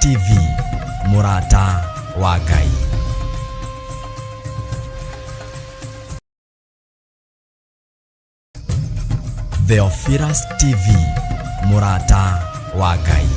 TV, Murata wa Ngai. Theophilus TV, Murata wa Ngai.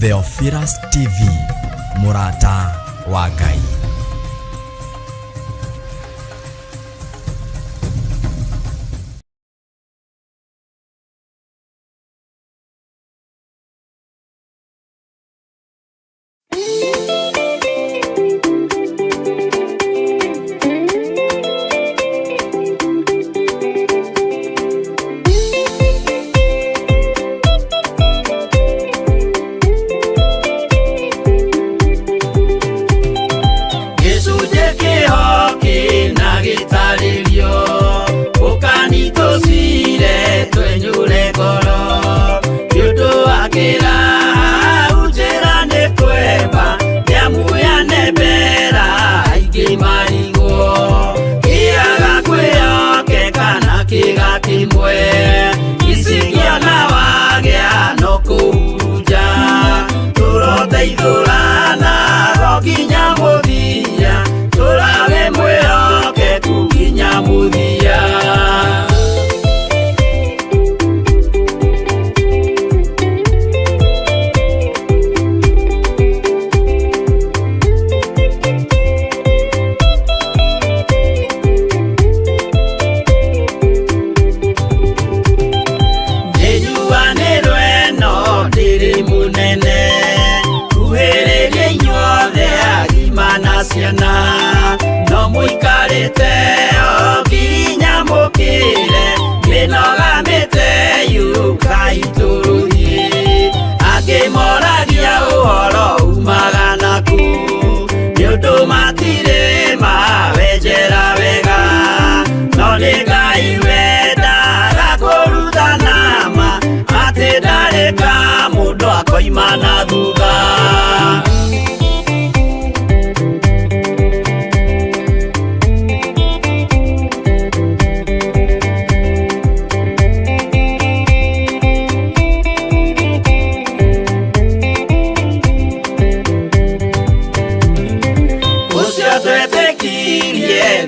Theophilus TV, Murata wa Ngai. No muikarite oginya mukire minogamite yukaituruhi akimoragia uhoro umaga naku niundu matire mawenjera wega no ni Ngai wendaga kuruta nama ati ndareka mundu akoima na thutha.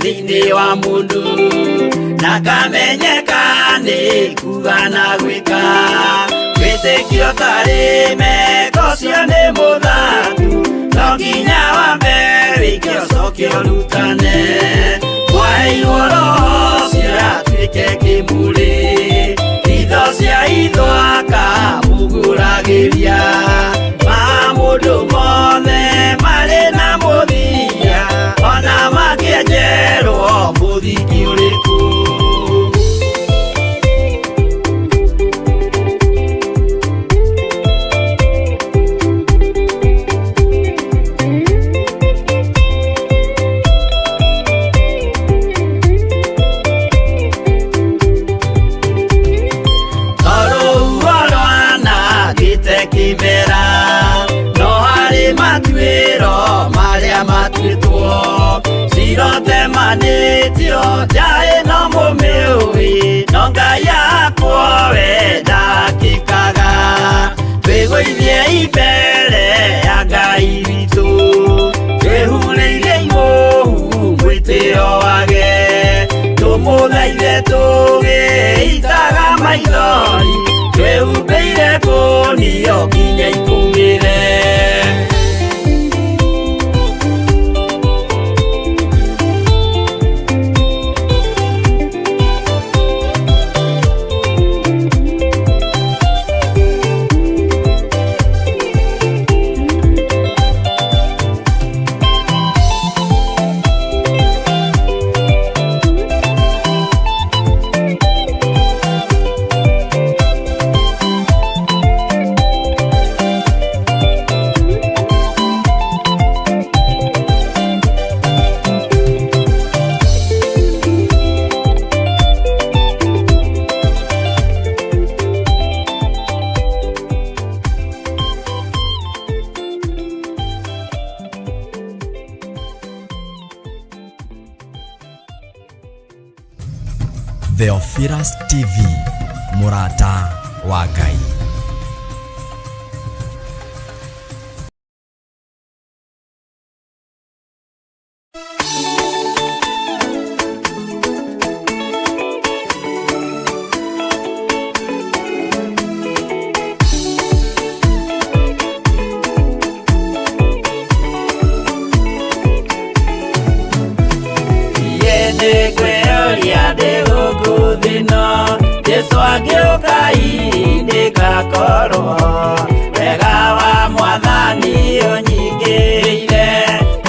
Thini wa mundu na kamenyeka ni kuga na gwika witikio tari meko cio ni muthaku no nginya wambe wikio cokio rutane waheirwo roho cio atuike kimuri itho cia ithwaka muguragiria ma mundu mothe mari na muthia ona makienjerwo muthiki uriku. Sirote manitio jae no mumiui no Ngai yakwa wenda kikaga twiguithie imbere ya Ngai witu twehureirie imuhu mwitio wage tumuthaithe tugiitaga maithori twehumbeire kunio nginye Theophilus TV, mũrata wa Ngai. Wega wa Mwathani ũnyingĩrĩire,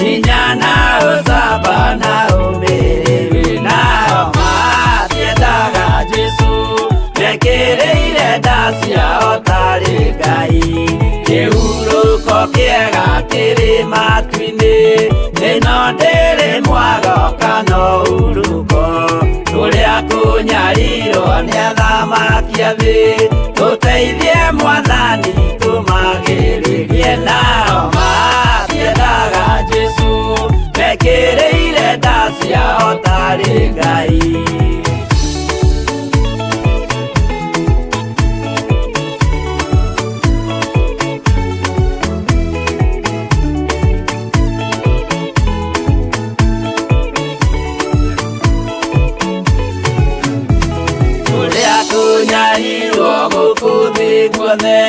hinya na ũcamba na ũmĩrĩru, nao matiendaga Jesũ, mekĩrĩire nda ciao tarĩ Ngai. Kĩhurũko kĩega kĩrĩ matu-inĩ, ĩno ndĩrĩ mwago kana ũruko, tũrĩa kũnyarirwo nĩ athamaki a thĩ, tũteithie Mwathani tũmagĩrĩrie. Nao matiendaga Jesũ, mekĩrĩire nda ciao tarĩ Ngai. Tunyarirwo gũkũ thĩ guothe,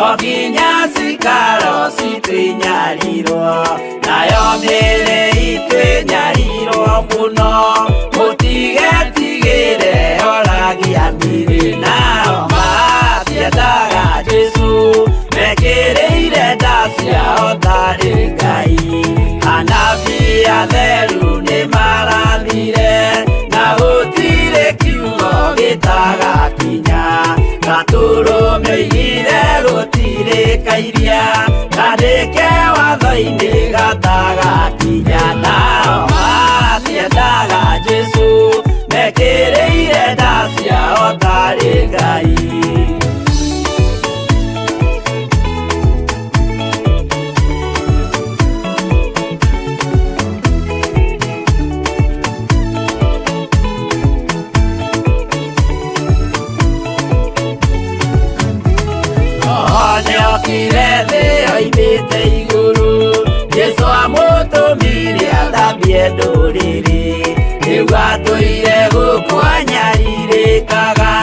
o nginya cikaro citwĩnyarirwo, nayo mĩĩrĩ itwĩnyarirwo mũno, mũtigetigĩre oragia mĩĩrĩ. Nao matiendaga Jesũ, mekĩrĩire nda ciao tarĩ Ngai. Anabii atheru nĩ marathire, na gũtirĩ kiugo gĩtagakinya, gatũrũme oigire gũtirĩkairia, kandĩke watho-inĩ gatagakinya. Nao matiendaga Jesũ, mekĩrĩire nda ciao tarĩ Ngai. Nĩokire thĩ oimĩte igũrũ, Jesũ amũtũmire athambie ndũrĩrĩ, rĩu atũire gũkũ anyarirĩkaga,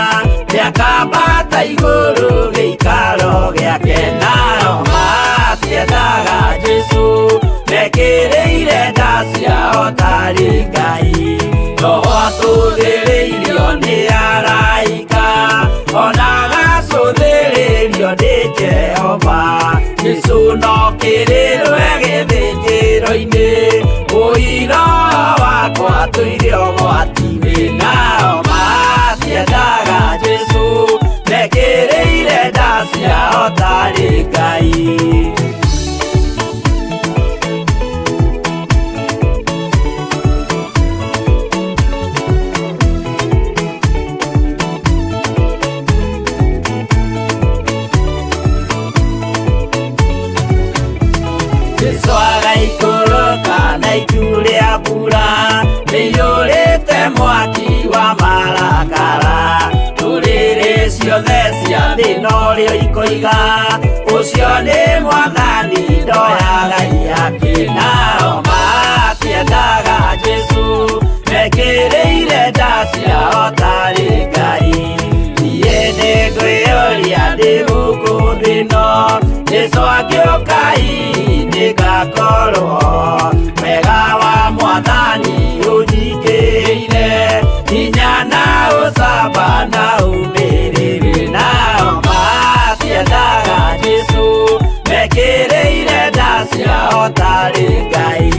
nĩakambata igũrũ gĩikaro gĩake. Nao matiendaga Jesũ, mekĩrĩire nda ciao tarĩ Ngai. Roho atũthĩrĩirio nĩ araika, ona agacũthĩrĩrio nĩ Jehova. Jesũ no kĩrĩrwe gĩthĩnjĩro-inĩ, ũira wakwa tũire ũgwati-inĩ. Nao matiendaga Jesũ, mekĩrĩire nda ciao tarĩ Ngai. Jesũ agaikũrũka na itu rĩa mbura, nĩiyũrĩte mwaki wa marakara, ndũrĩrĩ ciothe cia thĩ norĩo ikoiga, ũcio nĩ Mwathani ndoya Ngai yake. Nao matiendaga Jesũ, mekĩrĩire nda ciao tarĩ Ngai. Niĩ nĩngwĩyũria ndĩ gũkũ thĩ ĩno, Jesũ angĩũka nĩngakorwo, wega wa Mwathani ũnyingĩrĩire, hinya na ũcamba na ũmĩrĩru. Nao matiendaga Jesũ, mekĩrĩire nda ciao tarĩ Ngai.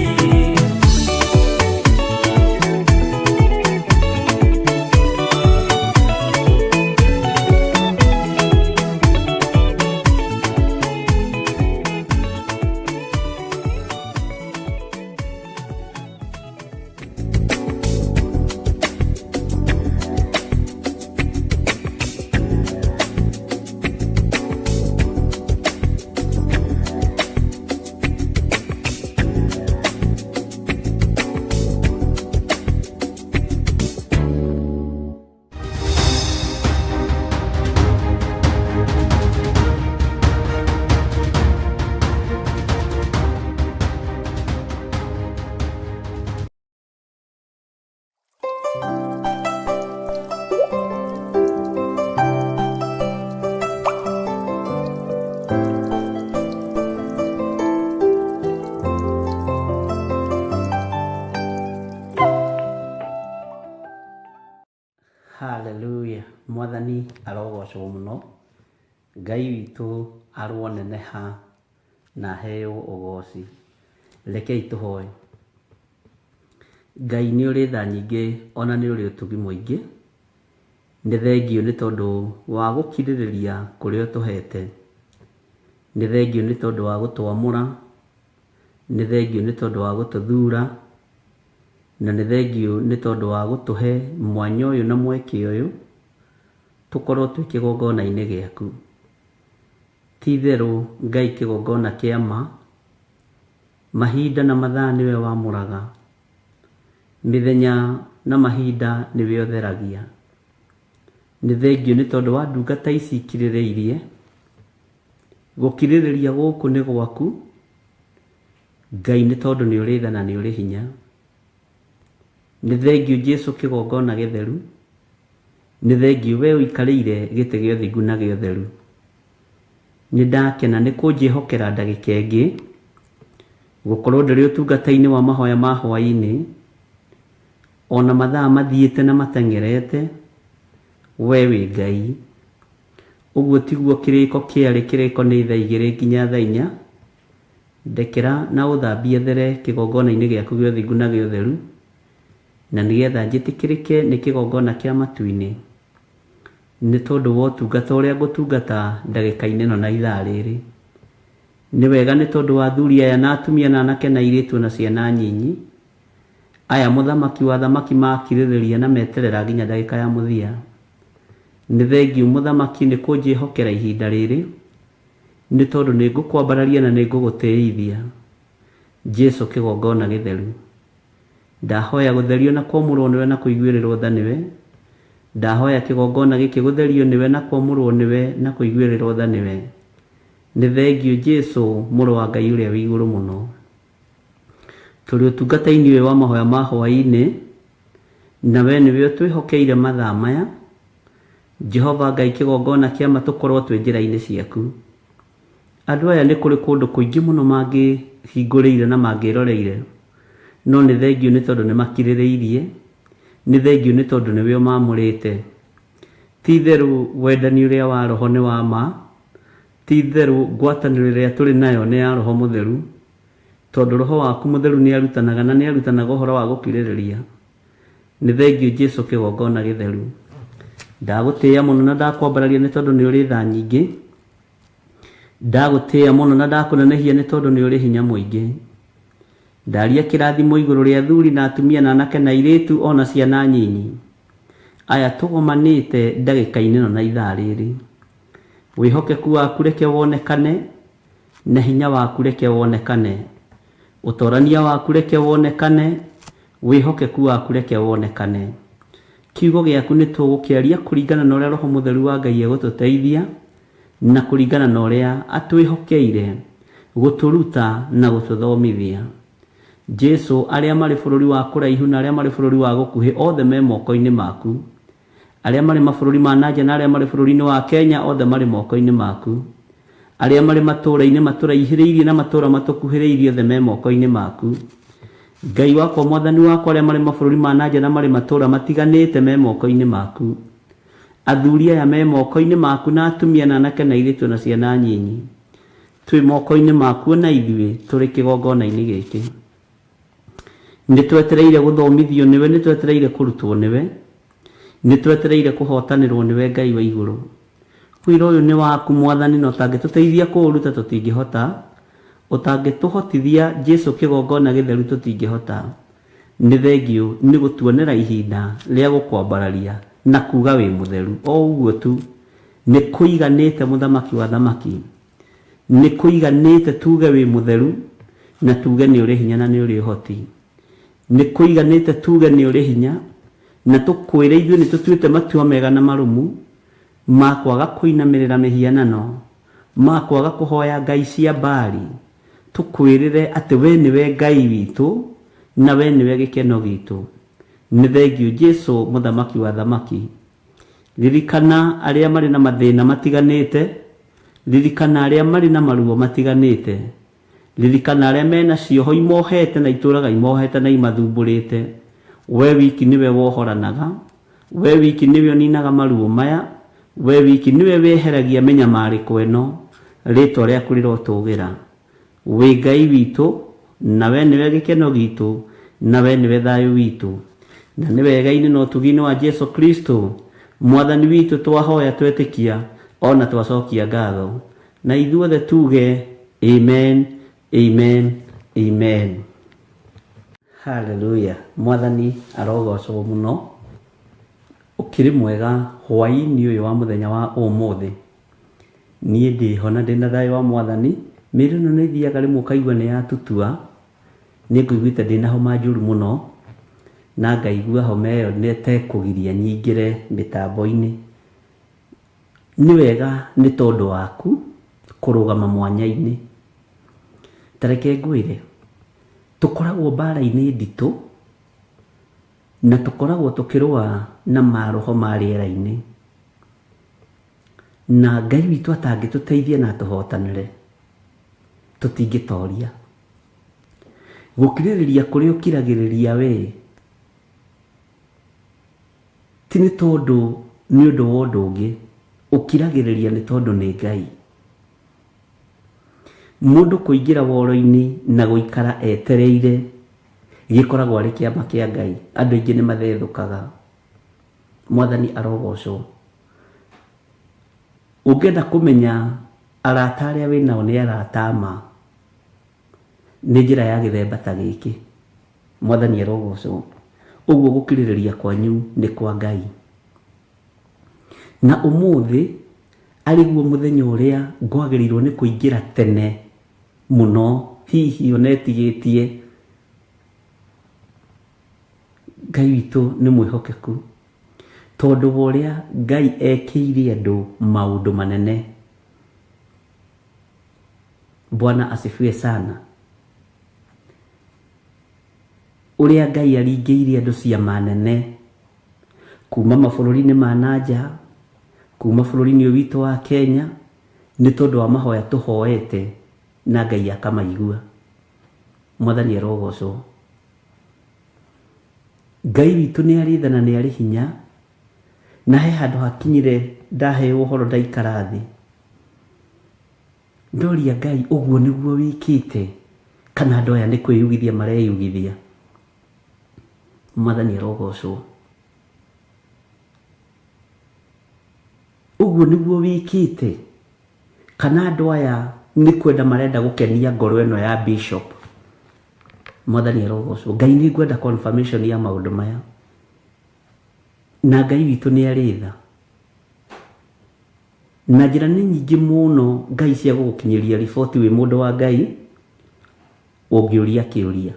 Hallelujah. Mwathani arogocwo muno. Ngai witu aruoneneha na heo ugoci. Rekei tuhoe. Ngai nĩ ũrĩ tha nyingĩ, ona nĩ ũrĩ ũtugi mũingĩ. Nĩ thengio nĩ tondũ wa gũkirĩrĩria kũrĩa ũtũhete. Nĩ thengio nĩ tondũ wa gũtwamũra. Nĩ thengio nĩ tondũ wa gũtũthura. Na nĩ thengio nĩ tondũ wa gũtũhe mwanya ũyũ na mweke ũyũ tũkorwo twĩ kĩgongona-inĩ gĩaku. Ti therũ Ngai kĩgongona kĩa ma, mahinda na mathaa nĩwe wamũraga, mĩthenya na mahinda nĩwe ũtheragia. Nĩ thengio nĩ tondũ wa ndungata ici ikirĩrĩirie. Gũkirĩrĩria gũkũ nĩ gwaku Ngai, nĩ tondũ nĩ ũrĩ tha na nĩ ũrĩ hinya. Nĩ thengio Jesu kĩgongona gĩtheru. Nĩ thengio we ũikarĩire gĩtĩ gĩa ũthingu na gĩa ũtheru. Nĩ ndakena nĩ kũnjĩhokera ndagĩka ĩngĩ gũkorwo ndĩrĩ ũtungata-inĩ wa mahoya ma hwaĩ-inĩ, ona mathaa mathiĩte na mateng'erete, we wĩ Ngai. Ũguo tiguo kĩrĩko kĩarĩ, kĩrĩko nĩ thaa 2 nginya thaa 4. Ndekera na ũthambie there kĩgongona-inĩ gĩaku gĩa ũthingu na gĩa ũtheru, na nĩgetha njĩtĩkĩrĩke nĩ kĩgongona kĩa matu-inĩ. Nĩ tondũ wa ũtungata ũrĩa ngũtungata ndagĩka-inĩ ĩno na ithaa rĩrĩ. Nĩ wega nĩ tondũ wa athuri aya na atumia na anake na airĩtu na ciana nyinyi aya mũthamaki wa thamaki makirĩrĩria na meterera nginya ndagĩka ya mũthia. Nĩ thengio mũthamaki nĩ kũnjĩhokera ihinda rĩrĩ, nĩ tondũ nĩ ngũkwambararia na nĩ ngũgũtĩithia. Jesu kĩgongona gĩtheru, ndahoya gũtherio na kwamũrwo nĩwe na kũiguĩrĩrwo tha nĩwe. Ndahoya kĩgongona gĩkĩ gũtherio nĩwe na kwamũrwo nĩwe na kũiguĩrĩrwo tha nĩwe. Nĩ thengio Jesu mũrũ wa Ngai ũrĩa wĩ igũrũ mũno. Tũrĩ ũtungata-inĩ ũyũ wa mahoya ma hwaĩ-inĩ, na we nĩwe ũtwĩhokeire mathaa maya. Jehova Ngai kĩgongona kĩama tũkorwo twĩ njĩra-inĩ ciaku. Andũ aya nĩ kũrĩ kũndũ kũingĩ mũno mangĩhingũrĩire na mangĩroreire, no nĩ thengio nĩ tondũ nĩ makirĩrĩirie. Nĩ thengio nĩ tondũ nĩwe ũmamũrĩte. Ti therũ wendani ũrĩa wa roho nĩ wa ma. Ti therũ ngwatanĩro ĩrĩa tũrĩ nayo nĩ ya roho mũtheru, tondũ roho waku mũtheru nĩ arutanaga na nĩ arutanaga ũhoro wa gũkirĩrĩria. Nĩ thengio Jesu kĩgongona gĩtheru. Ndagũtĩĩa mũno na ndakwambararia nĩ tondũ nĩ ũrĩ tha nyingĩ. Ndagũtĩĩa mũno na ndakũnenehia nĩ tondũ nĩ ũrĩ hinya mũingĩ. Ndaria kĩrathimo igũrũ rĩa athuri na atumia na anake na airĩtu ona ciana nyinyi aya tũgomanĩte ndagĩka-inĩ ĩno na ithaa rĩrĩ. Wĩhokeku waku reke wonekane, na hinya waku reke wonekane, ũtorania waku reke wonekane, wĩhokeku waku reke wonekane. Kiugo gĩaku nĩ tũgũkĩaria kũringana na ũrĩa Roho Mũtheru wa Ngai egũtũteithia, na kũringana na ũrĩa atwĩhokeire gũtũruta na gũtũthomithia. Jesu, arĩa marĩ bũrũri wa kũraihu na arĩa marĩ bũrũri wa gũkuhĩ othe me moko-inĩ maku. Arĩa marĩ mabũrũri ma nanja na arĩa marĩ bũrũri-inĩ wa Kenya othe marĩ moko-inĩ maku. Arĩa marĩ matũũra-inĩ matũraihĩrĩirie na matũũra matũkuhĩrĩirie othe me moko-inĩ maku. Ngai wakwa, Mwathani wakwa, arĩa marĩ mabũrũri ma nanja na marĩ matũũra matiganĩte me moko-inĩ maku. Athuri aya me moko-inĩ maku na atumia na anake na airĩtu na ciana nyinyi. Twĩ moko-inĩ maku na ithuĩ tũrĩ kĩgongona-inĩ gĩkĩ. Nĩ twetereire gũthomithio nĩwe, nĩ twetereire kũrutwo nĩwe, nĩ twetereire kũhotanĩrwo nĩwe Ngai wa igũrũ. Wĩra ũyũ nĩ waku Mwathani, na ũtangĩtũteithia kũũruta tũtingĩhota. Ũtangĩtũhotithia Jesu kĩgongona gĩtheru tũtingĩhota. Nĩ thengio nĩ gũtuonera ihinda rĩa gũkwambararia na kuga wĩ mũtheru. O ũguo tu nĩ kũiganĩte mũthamaki wa thamaki. Nĩ kũiganĩte tuge wĩ mũtheru na tuge nĩ ũrĩ hinya na nĩ ũrĩ ũhoti. Nĩ kũiganĩte tuge nĩ ũrĩ hinya na tũkwĩre ithuĩ nĩ tũtuĩte matua mega na marũmu ma kwaga kũinamĩrĩra mĩhianano, ma kwaga kũhoya ngai cia Baali. Tũkwĩrĩre atĩ we nĩwe Ngai witũ na we nĩwe gĩkeno gitũ. Nĩ thengio Jesu mũthamaki wa thamaki. Ririkana arĩa marĩ na mathĩna matiganĩte ririkana aria mari na maruo matiganite, ririkana aria mena cioho imohete na ituraga imohete na imathumburite. We wiki niwe wohoranaga, we wiki niwe oninaga maruo maya, we wiki niwe weheragia menyamariko eno, ritwa riaku rirotugira. We Ngai witu, nawe niwe gikeno gitu, nawe niwe thayu witu, na niwe wega-ini no tugini wa Jesu Kristo mwathani witu. Twahoya twetikia ona twacokia ngatho, na ithuothe tuge amen, amen, amen. Hallelujah. Mwathani arogocwo muno. Ukiri mwega hwaini uyu wa muthenya wa umuthi. Nie ndiho na ndina thayu wa mwathani. Mĩĩrĩ ĩno nĩ ithiaga rĩmwe ũkaigua nĩ yatutua. Nĩ ngũiguĩte ndĩna homa njũru mũno, na ngaigua homa ĩyo nĩ tekũgiria nyingĩre mĩtambo-inĩ. Nĩ wega nĩ tondũ waku kũrũgama mwanya-inĩ. Ta reke ngwĩre, tũkoragwo mbara-inĩ nditũ, na tũkoragwo tũkĩrũa na maroho ma rĩera-inĩ, na Ngai witũ atangĩtũteithia na tũhotanĩre, tũtingĩtoria. Gũkirĩrĩria kũrĩa ũkiragĩrĩria we ti nĩ tondũ nĩ ũndũ wa ũndũ ũngĩ, ũkiragĩrĩria nĩ tondũ nĩ Ngai. Mũndũ kũingĩra woro-inĩ na gũikara etereire gĩkoragwo arĩ kĩama kĩa Ngai. Andũ aingĩ nĩ mathethũkaga. Mwathani arogocwo. Ũngĩenda kũmenya arata arĩa wĩnao nĩ arata ma, nĩ njĩra ya gĩthemba ta gĩkĩ. Mwathani arogocwo. Ũguo gũkirĩrĩria kwanyu nĩ kwa Ngai. Na ũmũthĩ arĩguo mũthenya ũrĩa ngwagĩrĩirwo nĩ kũingĩra tene mũno, hihi onetigĩtie. Ngai witũ nĩ mwĩhokeku, tondũ wa ũrĩa Ngai ekĩire andũ maũndũ manene. Bwana asifiwe sana. Ũrĩa Ngai aringĩire andũ ciama nene kuma mabũrũri-inĩ ma nanja, kuma bũrũri-inĩ ũyũ witũ wa Kenya, nĩ tondũ wa mahoya tũhoete na Ngai akamaigua. Mwathani arogocwo. Ngai witũ nĩ arĩ tha na nĩ arĩ hinya, na he handũ hakinyire ndaheo ũhoro ndaikara thĩ, ndoria Ngai, ũguo nĩguo wĩkĩte kana andũ aya nĩ kwĩyugithia mareyugithia? Mwathani arogocwo. Ũguo nĩguo wĩkĩte kana andũ aya nĩ kwenda marenda gũkenia ngoro ĩno ya Bishop? Mwathani arogocwo. Ngai nĩ ngwenda confirmation ya maũndũ maya, na Ngai witũ nĩ arĩ tha, na njĩra nĩ nyingĩ mũno Ngai cia gũgũkinyĩria riboti wĩ mũndũ wa Ngai ũngĩũria kĩũria.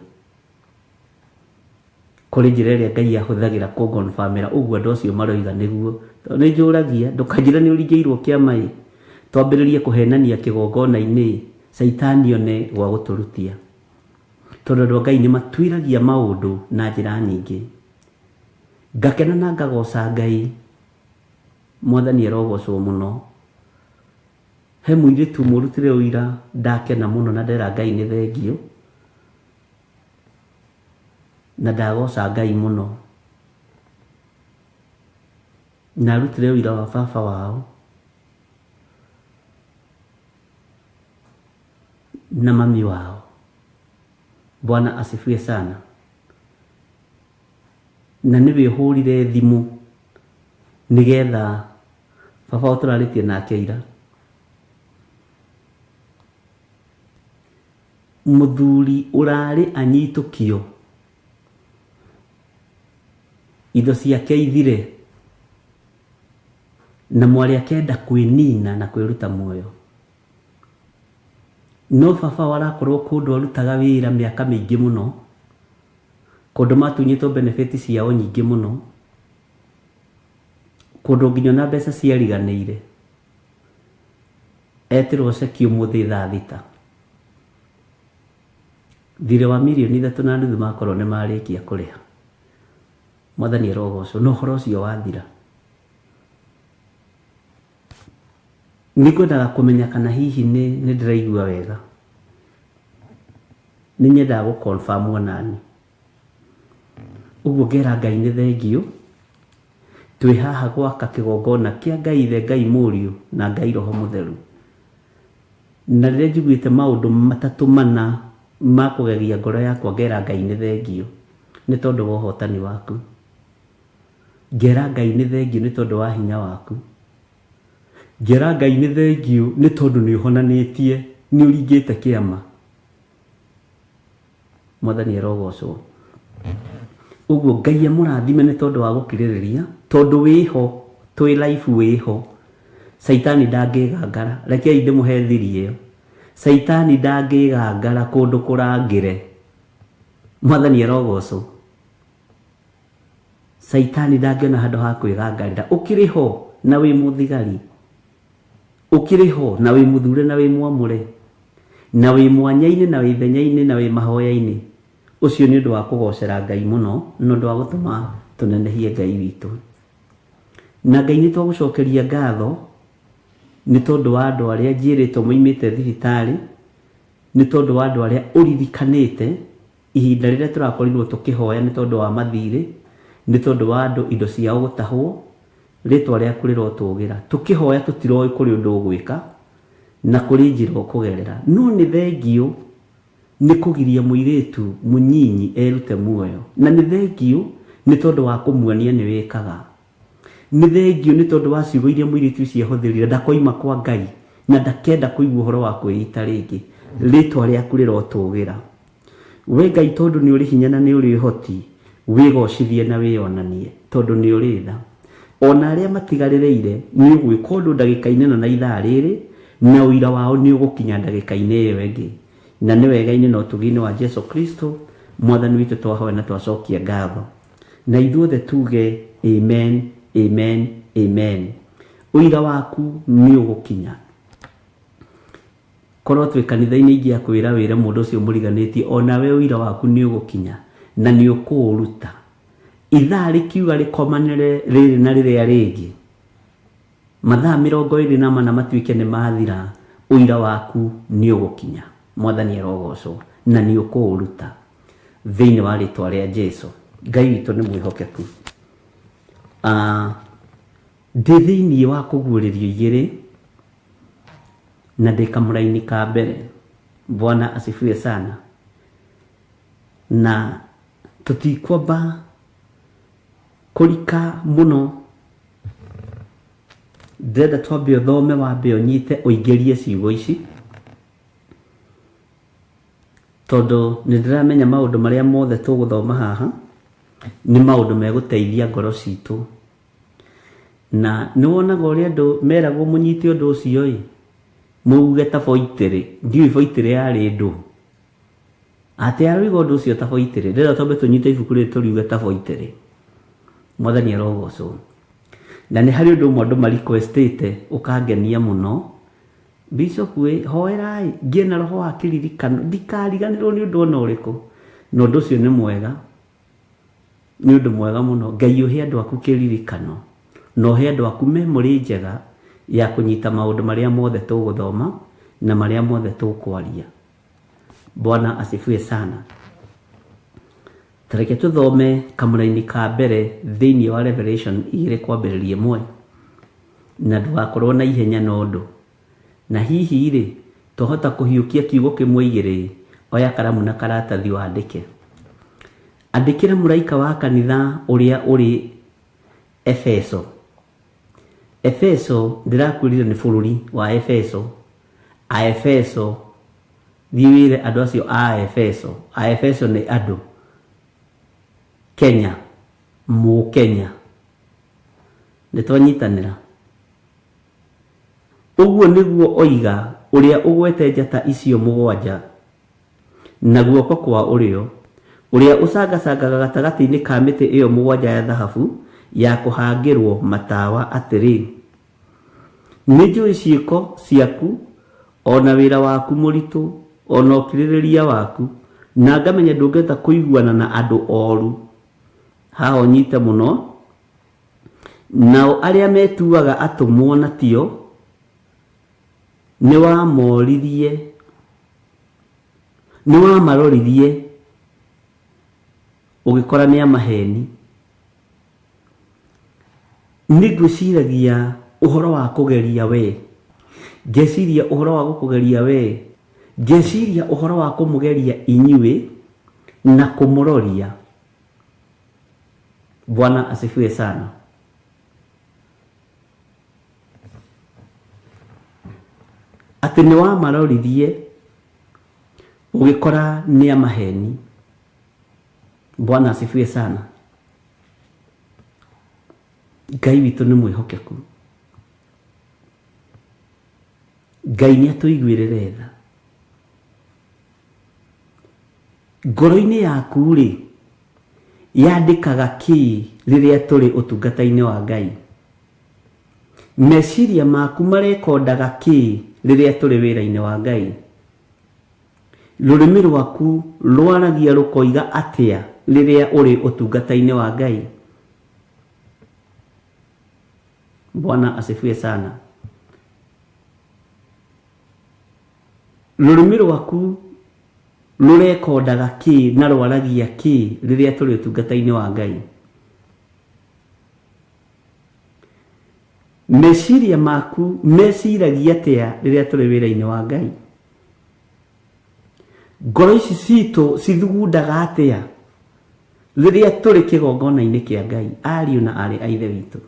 Kũrĩ njĩra ĩrĩa Ngai ahũthagĩra kũngonfamĩra ũguo andũ acio maroiga nĩguo. Nĩ njũragia, ndũkanjĩra nĩ ũringĩirwo kĩama-ĩ, twambĩrĩrie kũhenania kĩgongona-inĩ, Saitani one gwa gũtũrutia. Tondũ andũ a Ngai nĩ matuĩragia maũndũ na njĩra nyingĩ. Ngakena na ngagoca Ngai. Mwathani arogocwo mũno. He mũirĩtu mũrutire ũira ndakena mũno na ndera Ngai nĩ thengio, na ndagoca Ngai mũno. Na arutire ũira wa baba wao na mami wao. Bwana asifiwe sana. Na nĩwe hũrire thimũ nĩgetha baba ũtũrarĩtie nake ira. Mũthuri ũrarĩ anyitũkio, indo ciake ithire, na mwarĩ akenda kwĩnina na kwĩruta muoyo. No baba warakorwo kũndũ arutaga wĩra mĩaka mĩingĩ mũno, kũndũ matunyĩtwo benefit ciao nyingĩ mũno, kũndũ nginya na mbeca ciariganĩire. Etirwo ceki ũmũthĩ thaa thita, thirĩ wa mirioni 3.5 makorwo nĩ marĩkia kũrĩha. Mwathani arogocwo. No ũhoro ũcio wathira, Nikwendaga kumenya kana hihi ni ndiraigua wega. Ni nyendaga gu confirm onani. Uguo ngera Ngai ni thengio. Twi haha gwaka kigongona kia Ngai Ithe, Ngai Mũriũ na Ngai Roho Mũtheru. Na rĩrĩa njiguĩte maũndũ matatũ mana ma kũgegia ngoro yakwa, ngera Ngai ni thengio nĩ tondũ wa ũhotani waku. Ngera Ngai ni thengio nĩ tondũ wa hinya waku. Ngera Ngai ni thengio nĩ tondũ nĩ ũhonanĩtie, nĩ ũringĩte kĩama. Mwathani arogocwo. Uguo Ngai amũrathime nĩ tondũ wa gũkirĩrĩria, tondũ wĩho, twĩ life wĩho. Saitani ndangĩgangara, rekei ndĩmũhe thiri ĩyo. Saitani ndangĩgangara kũndũ kũrangĩre. Mwathani arogocwo. Saitani ndangĩona handũ ha kwĩgangarĩra. Ũkĩrĩ ho na wĩ mũthigari, ũkĩrĩ ho na wĩ mũthure na wĩ mwamũre, na wĩ mwanya-inĩ na wĩ ithenya-inĩ na wĩ mahoya-inĩ, ũcio nĩ ũndũ wa kũgocera Ngai mũno, nĩ ũndũ wa gũtũma tũnenehie Ngai witũ. Na Ngai nĩ twagũcokeria ngatho nĩ tondũ wa andũ arĩa njĩrĩtwo moimĩte thibitarĩ, nĩ tondũ wa andũ arĩa ũririkanĩte ihinda rĩrĩa tũrakorirwo tũkĩhoya nĩ tondũ wa mathirĩ, nĩ tondũ wa andũ indo ciao gũtahwo, rĩtwa rĩaku rĩrotũgĩra. Tũkĩhoya tũtiroĩ kũrĩ ũndũ ũgwĩka na kũrĩ njĩra ũkũgerera. No nĩ thengio nĩ kũgiria mũirĩtu mũnyinyi erute muoyo. Na nĩ thengio nĩ tondũ wa kũmuonia nĩ wĩkaga. Nĩ thengio nĩ tondũ wa ciugo iria mũirĩtu ũcio ahũthĩrire, ndakoima kwa Ngai na ndakenda kũigua ũhoro wa kwĩita rĩngĩ. Rĩtwa rĩaku rĩrotũgĩra. We Ngai tondũ nĩ ũrĩ hinya na nĩ ũrĩ ũhoti, wĩgocithie na wĩonanie tondũ nĩ ũrĩ tha. Ona arĩa matigarĩrĩire nĩ ũgwĩka ũndũ ndagĩka-inĩ na ithaa rĩrĩ, na ũira wao nĩ ũgũkinya ndagĩka-inĩ ĩyo ĩngĩ. Na nĩ wega-inĩ na ũtugi-inĩ wa Jesu Kristo Mwathani witũ twahoya na twacokia ngatho. Na ithuothe tuge amen, amen, amen. Ũira waku nĩ ũgũkinya. Korwo twĩ kanitha-inĩ ingĩakwĩra wĩre mũndũ ũcio mũriganĩtie, ona we ũira waku nĩ ũgũkinya na nĩ ũkũũruta. Ithaa rĩkiuga rĩkomanĩre rĩrĩ na rĩrĩa rĩngĩ, mathaa 24 matuĩke nĩ mathira, ũira waku nĩ ũgũkinya. Mwathani arogocwo na nĩ ũkũũruta thĩinĩ wa rĩtwa rĩa Jesu. Ngai witũ nĩ mwĩhokeku. Ndĩ thĩinĩ wa kũguũrĩrio igĩrĩ na ndĩ kamũra-inĩ ka mbere. Bwana asifiwe sana. Na tũtikwamba kũrika mũno, ndĩrenda twambe ũthome wambe ũnyite ũingĩrie ciugo ici, tondũ nĩ ndĩramenya maũndũ marĩa mothe tũgũthoma haha nĩ maũndũ megũteithia ngoro citũ. Na nĩ wonaga ũrĩa andũ meragwo mũnyite ũndũ ũcio muge ta boitĩrĩ, ndiũĩ boitĩrĩ yarĩ ndũ atĩ arauga ũndũ ũcio ta boitĩrĩ. Ndĩrenda twambe tũnyite ibuku rĩrĩ tũriuge ta boitĩrĩ. Mwathani arogocwo. Na nĩ harĩ ũndũ ũmwe andũ marequestĩte ũkangenia mũno. Bishop we hoerai ngĩe na roho wa kĩririkano, ndikariganĩrwo nĩ ũndũ ona ũrĩkũ. Na ũndũ ũcio nĩ mwega, nĩ ũndũ mwega mũno. Ngai ũhe andũ aku kĩririkano na ũhe andũ aku memory njega ya kũnyita maũndũ marĩa mothe tũgũthoma na marĩa mothe tũkwaria. Bwana asifiwe sana. Tareke tũthome kamũra-inĩ ka mbere thĩinĩ wa Revelation 2:1 na ndũgakorwo na ihenya na ũndũ. Na hihi rĩ tũhota kũhiũkia kiugo kĩmwe igĩrĩ, oya karamu na karatathi wandĩke. Andĩkĩra mũraika wa kanitha ũrĩa ũrĩ Efeso. Efeso ndĩrakwĩrire nĩ bũrũri wa Efeso. A Efeso thiwĩre andũ acio a Efeso. A Efeso nĩ andũ Kenya, Mũkenya. Nĩtwanyitanĩra. Ũguo nĩguo oiga ũrĩa ũgwete njata icio mũgwanja na guoko kwa ũrĩo, ũrĩa ũcangacangaga gatagatĩ-inĩ ka mĩtĩ ĩyo mũgwanja ya thahabu ya kũhangĩrwo matawa atĩrĩ, nĩ njũĩ ciĩko ciaku, ona wĩra waku mũritũ, ona ũkirĩrĩria waku, na ngamenya ndũngĩhota kũiguana na andũ oru. Haha ũnyite mũno. Nao arĩa metuaga atũmwo na tio, ni wamoririe ni wamaroririe ugikora ni amaheni nigwiciragia uhoro wa kugeria we ngeciria uhoro wa gukugeria we ngeciria uhoro wa kumugeria inyue na kumuroria. Bwana asifiwe sana. Ati ni wamaroririe ugikora ni amaheni. Bwana asifiwe sana. Ngai witu ni mwihokeku. Ngai ni atuiguirire tha. Ngoro-ini yaku ri yandikaga ki riria turi utungata-ini wa Ngai? Meciria maku marekondaga ki riria turi wira-ini wa Ngai? Rurimi rwaku rwaragia rukoiga atia riria uri utungata-ini wa Ngai? Bwana asifiwe sana. Rurimi rwaku rurekondaga ki na rwaragia ki riria turi utungata-ini wa Ngai? Meciria maku meciragia atia riria turi wira-ini wa Ngai? Ngoro ici citu cithugundaga atia riria turi kigongona-ini kia Ngai? Ariu na ari a ithe witu,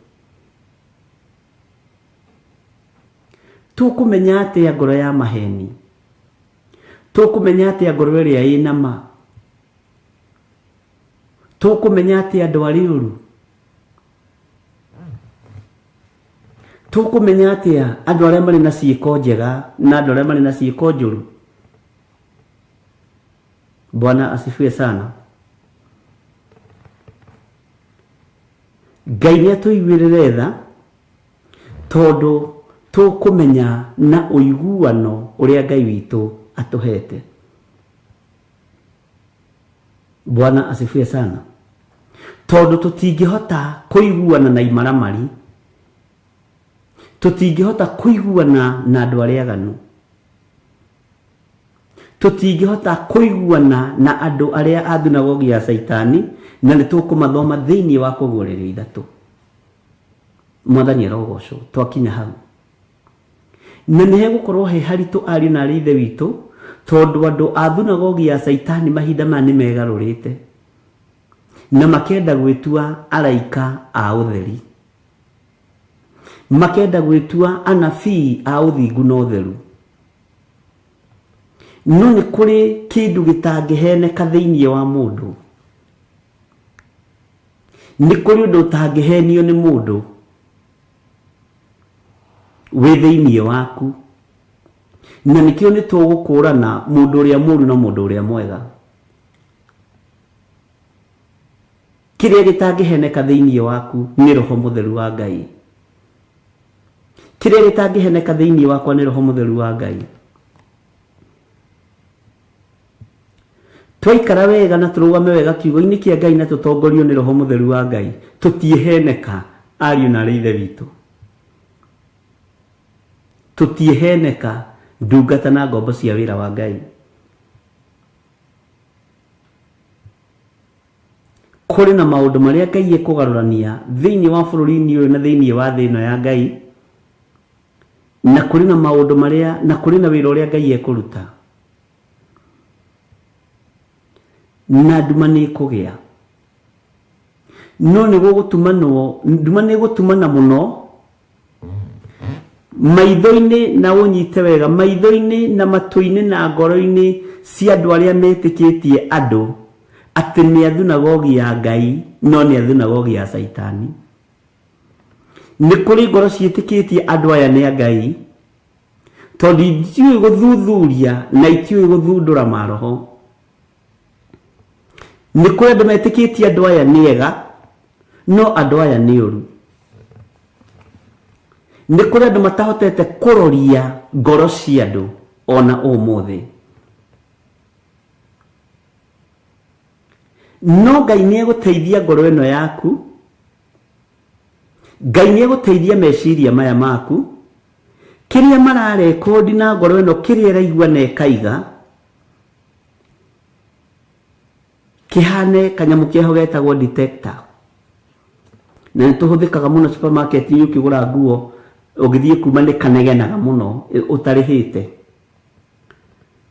tukumenya atia ngoro ya maheni? Tukumenya atia ngoro iria ina ma? Tukumenya atia andu ari uru? Tukumenya atia andu aria mari na ciiko njega na andu aria mari na ciiko njuru? Bwana asifiwe sana. Ngai ni atuiguirire tha tondu tukumenya na uiguano uria Ngai witu atuhete. Bwana asifiwe sana. Tondu tutingihota kuiguana na imaramari, tutingihota kuiguana na andu aria aganu, tutingihota kuiguana na andu aria a thunagogi ya Saitani, na ni tukumathoma thiini wa Kũguũrĩrio Ithatu. Mwathani arogocwo twakinya hau. Na ni hegukorwo he haritu ari na ari ithe witu tondu andu a thunagogi ya Saitani mahinda ma ni megarurite na makenda gwitua araika a utheri, makenda gwitua anabii a uthingu na utheru. No ni kuri kindu gitangiheneka thiini wa mundu, ni kuri undu utangihenio ni mundu wi thiini waku, na nikio ni tugukurana mundu uria muru na mundu uria mwega. Kiria gitangiheneka thiini waku ni Roho Mutheru wa Ngai. Kiria gitangiheneka thiini wakwa ni Roho Mutheru wa Ngai. Twaikara wega na turugame wega kiugo-ini kia Ngai na tutongorio ni Roho Mutheru wa Ngai, tutieheneka ariu na ari ithe witu. Tutieheneka ndungata na ngombo cia wira wa Ngai. Kuri na maundu maria Ngai ekugarurania thiini wa bururi-ini uyu na thiini wa thi ino ya Ngai, na kuri na maundu maria na kuri na wira uria Ngai ekuruta, na nduma ni kugia. No ni gugutumanwo nduma ni gutumana muno maitho-ini na unyite wega maitho-ini na matu-ini na ngoro-ini cia andu aria metikitie andu ati ni athunagogi ya Ngai no ni athunagogi ya Saitani. Ni kuri ngoro cietikitie andu aya ni a Ngai tondu itiui guthuthuria na itiui guthundura maroho. Ni kuri andu metikitie andu aya ni ega no andu aya ni uru. Ni kuri andu matahotete kuroria ngoro cia andu ona umuthi. No Ngai ni eguteithia ngoro ino yaku, Ngai ni eguteithia meciria maya maku, kiria mararekodi na ngoro ino kiria raigua na ekaiga kihane kanyamu keho getagwo detector na nituhuthikaga muno supermarket ukigura nguo ugithie kuma ni kanegenaga muno utarihite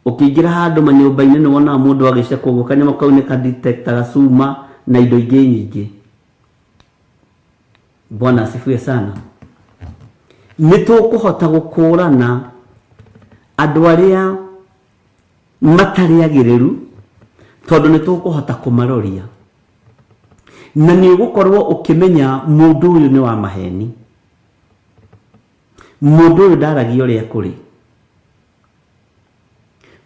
ukiingira handu manyumba-ini ni wona mundu agicekwo guo kanyamu kau ni ka detector gacuma na indo ingi nyingi. Bwana asifiwe sana. Nitukuhota gukurana andu aria matari agiriru tondu nitukuhota kumaroria na ni ugukorwo ukimenya mundu uyu ni wa maheni, mundu uyu ndaragia uria kuri,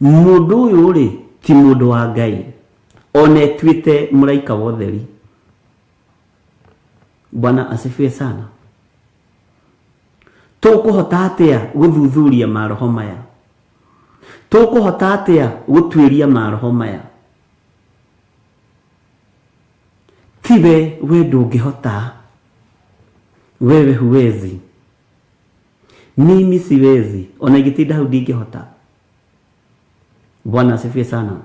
mundu uyu ri ti mundu wa Ngai ona etwite muraika wa utheri. Bwana asifiwe sana. Tukuhota atia guthuthuria maroho maya, tukuhota atia gutwiria maroho maya? Tiwe we ndungihota, wewe huwezi, mimi siwezi, ona igitinda hau ndingihota. Bwana asifiwe sana.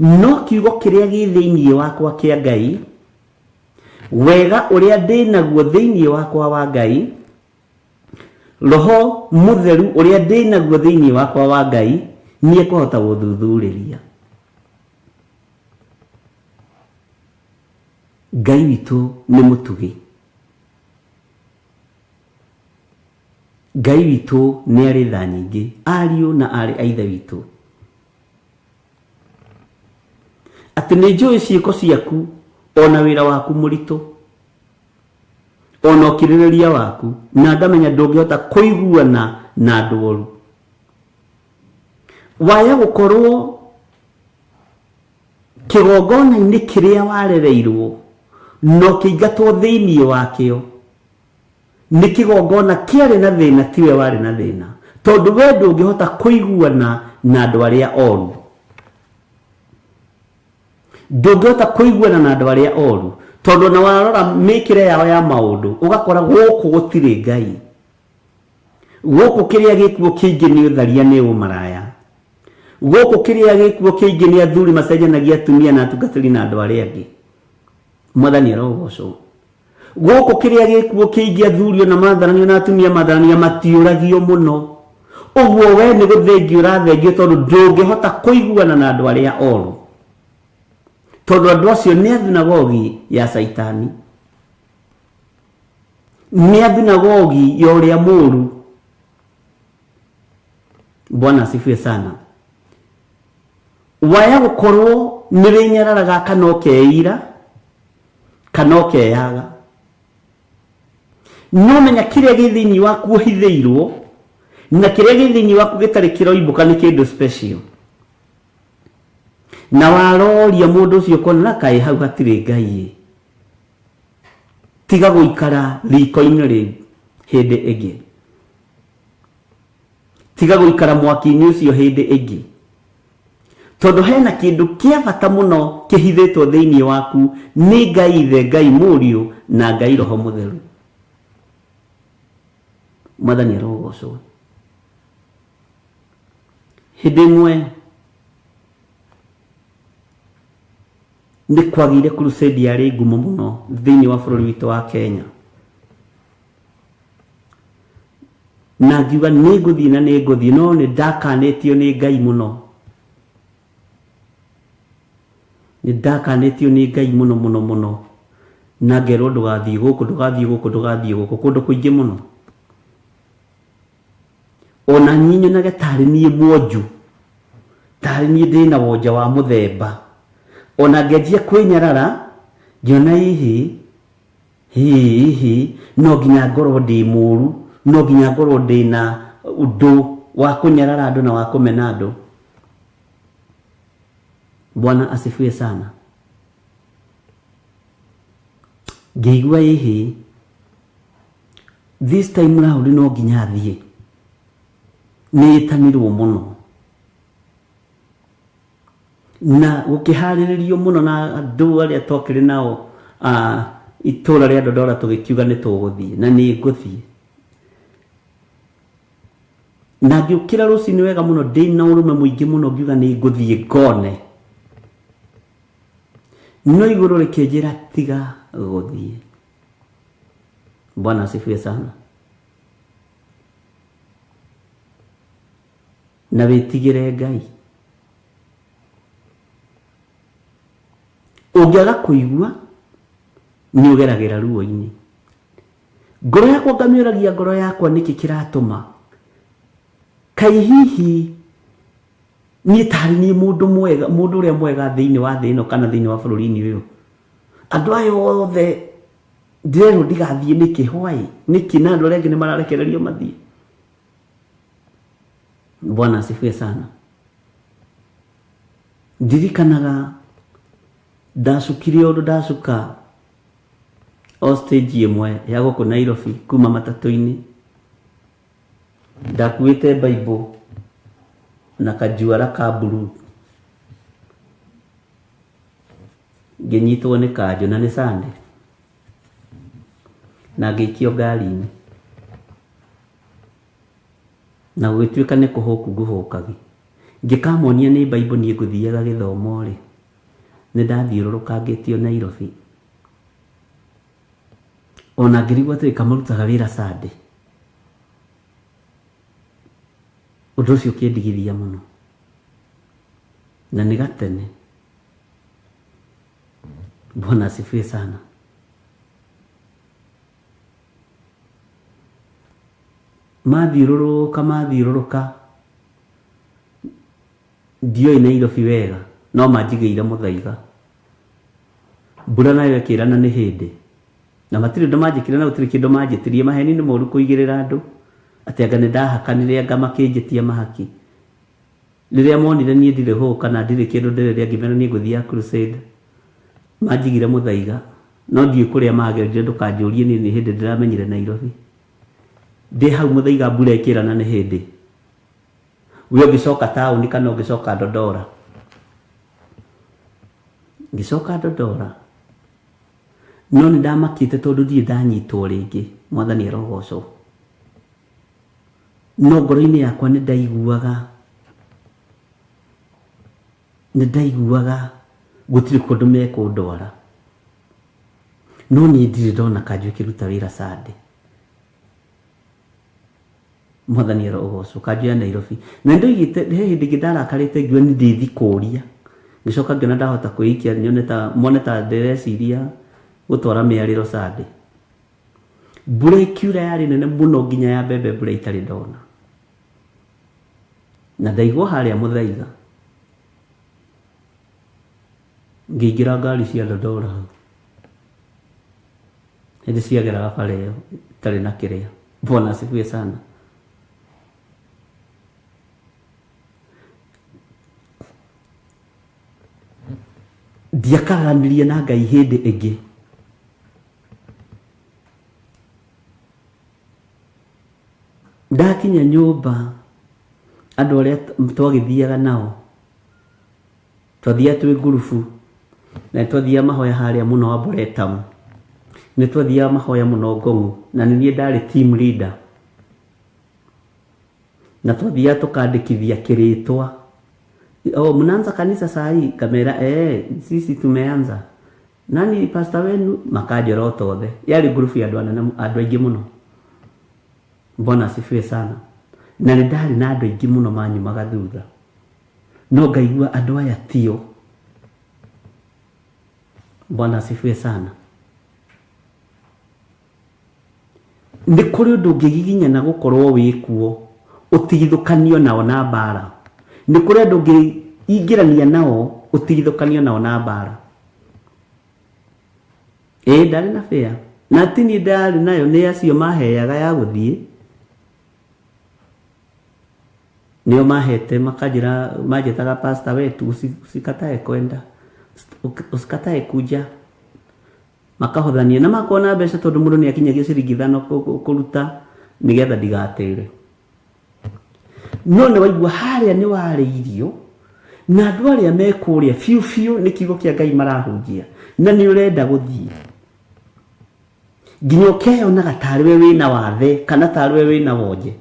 No kiugo kiria gi thiini wakwa kia Ngai, wega uria ndinaguo thiini wakwa wa Ngai, Roho Mutheru uria ndinaguo thiini wakwa wa Ngai ni ekuhota guthuthuriria. Ngai witu ni mutugi, Ngai witu ni ari tha nyingi, ariu na ari aithe witu. Ati ni njui ciiko ciaku ona wira waku muritu ona ukiririria waku, na ngamenya ndungihota kuiguana na andu oru. Waya gukorwo kigongona-ini kiria warereirwo no kiingatwo thiini wakio ni kigongona kiari na thina, tiwe wari na thina, tondu we ndungihota kuiguana na andu aria oru, ndungihota kuiguana na andu aria oru tondu na warora mikire yao ya maundu ugakora guku gutire Ngai, guku kiria gikuo kiingi ni utharia ni umaraya, guku kiria gikuo kiingi ni athuri macenjanagia atumia na atungatiri na andu aria angi. Mwathani arogocwo. Guku kiria gikuo kiingi athuri na matharanio na atumia matharanio matiuragio muno, uguo we ni guthengi urathengio tondu ndungihota kuiguana na andu aria oru, tondu andu acio ni athinagogi ya Saitani, ni athinagogi ya uria muru. Bwana asifiwe sana. Waya gukorwo ni rinyararaga kana ukeira kana ukeyaga, no menya kiria gi thiini waku uhithiirwo na kiria gi thiini waku gitari kiroimbuka ni kindu special, na waroria mundu ucio kona kai hau hatire Ngai, tiga guikara riko-ini ri hindi ingi, tiga guikara mwaki-ini ucio hindi ingi, tondu hena kindu kia bata muno kihithitwo thiini waku ni Ngai Ithe, Ngai Muriu na Ngai Roho Mutheru. Mwathani arogocwo. Hindi imwe ni kwagire crusade yari ngumu muno thiini wa bururi witu wa Kenya, na ngiuga ni nguthii na ni nguthii, no ni ndakanitio ni Ngai muno, ni ndakanitio ni Ngai muno muno muno, na ngerwo ndugathii guku ndugathii guku ndugathii guku kundu kuingi muno. Ona nyinyo na gatari ni mwonju, tari ni ndina wonja wa muthemba, ona ngejia kwinyarara ngiona hihi no nginya ngorwo ndi muru, no nginya ngorwo ndina undu wa kunyarara andu na wa kumena andu. Bwana asifiwe sana. Ngeigua hihi this time round no nginya thie, nitanirwo muno na gukiharirio muno na andu aria tokire nao itura ria Ndondora tugikiuga ni tuguthie na ni nguthie. na ngiukira rucini wega muno ndina urume muingi muno ngiuga ni nguthie ngone no iguru rikinjira tiga guthie. Bwana asifiwe sana. Na witigire Ngai. Ungiaga kuigua ni ugeragira ruo-ini. Ngoro yakwa ngamiuragia ngoro yakwa niki kiratuma kai hihi ni tari ni mundu mwega, mundu uria mwega thiini wa thii ino kana thiini wa bururi-ini uyu. Andu ayo othe ndirero ndigathie niki hwai niki na andu aria ni mararekererio mathie. Bwana asifiwe sana. Ndirikanaga ndacukire undu ndacuka o stage imwe ya guku Nairobi kuma matatu-ini ndakuite Bible na kajuara ka blue nginyitwo ni kanjo na ni Sunday na ngikio ngari-ini na gwituika ni kuhuku nguhukagi ngikamonia ni Bible ni nguthiaga githomo ri ni ndathiururuka ngitio Nairobi ona ngirigwa tiri kamurutaga wira Sunday. Undu ucio ukindigithia muno na ni gatene. Bwana asifiwe sana. Mathiururuka ndioi Nairobi wega no manjigiire muthaiga mbura nayo ikirana ni hindi na matiri ndo manjikire na gutiri kindu manjitirie maheni ni moru kuigirira andu ati anga ni ndahakanire anga makinjitia mahaki riria monire nie ndire ho kana ndire kindu ndire ngimena ni nguthia crusade manjigire muthaiga no ndie kuria magerire ndukanjurie ni hindi ndiramenyire Nairobi ndi hau muthaiga mbura ikirana ni hindi uyo gicoka tauni kana ugicoka Dodora. Gicoka Dodora no ni ndamakite tondu ndie ndanyitwo ringi mwathani arogocwo no ngoro-ini yakwa ni ndaiguaga gutiri kundu mekundwara no ni ndire ndona kanju kiruta wira Sunday. Mwathani arogocwo kanju ya Nairobi na ndoigite he hindi ngindarakarite ngiwa ni ndithi kuria ngicoka ngiona ndahota kwiikia mone ta ndireciria gutwara miariro Sunday. Mbura ikiura yari nene muno nginya ya mbembe mbura itari ndona na ndaigua haria muthaiga ngiingira ngari cia Dodora hindi ciageraga bara iyo itari na kiria. Bwana asifiwe sana. Ndiakaranirie na Ngai hindi ingi ndakinya nyumba andu aria twagithiaga nao twathia twi ngurubu na twathia mahoya haria muno wa Boretam ni twathia mahoya muno Ngongu na ni ndari team leader na twathia tukandikithia kiritwa mnaanza kanisa saa hii kamera sisi tumeanza nani pastor wenu makajero tothe yari group ya andu aingi muno. Bwana asifiwe sana. Na ndari na andu aingi muno manyumaga thutha no ngaigua andu aya tio. Bwana asifiwe sana. Ndi kuri undu ngigiginya na gukorwo wikuo utigithukanio nao na bara. Ni kuri andu ngiingirania nao utigithukanio nao na bara. Ndari na fea na tini ndari nayo ni acio maheaga ya guthie nio mahete makajira majetaga pastor wetu usikatae kwenda usikatae kuja makahothania na makona mbeca tondu mundu ni akinyagia ciringi 5 kuruta nigetha ndigatire no ne waigua haria ni wariirio na andu aria mekuria fiu ni kiugo kia Ngai marahunjia na ni urenda guthie nginya ukeo na gatari we wina wathe kana tari we wina wonje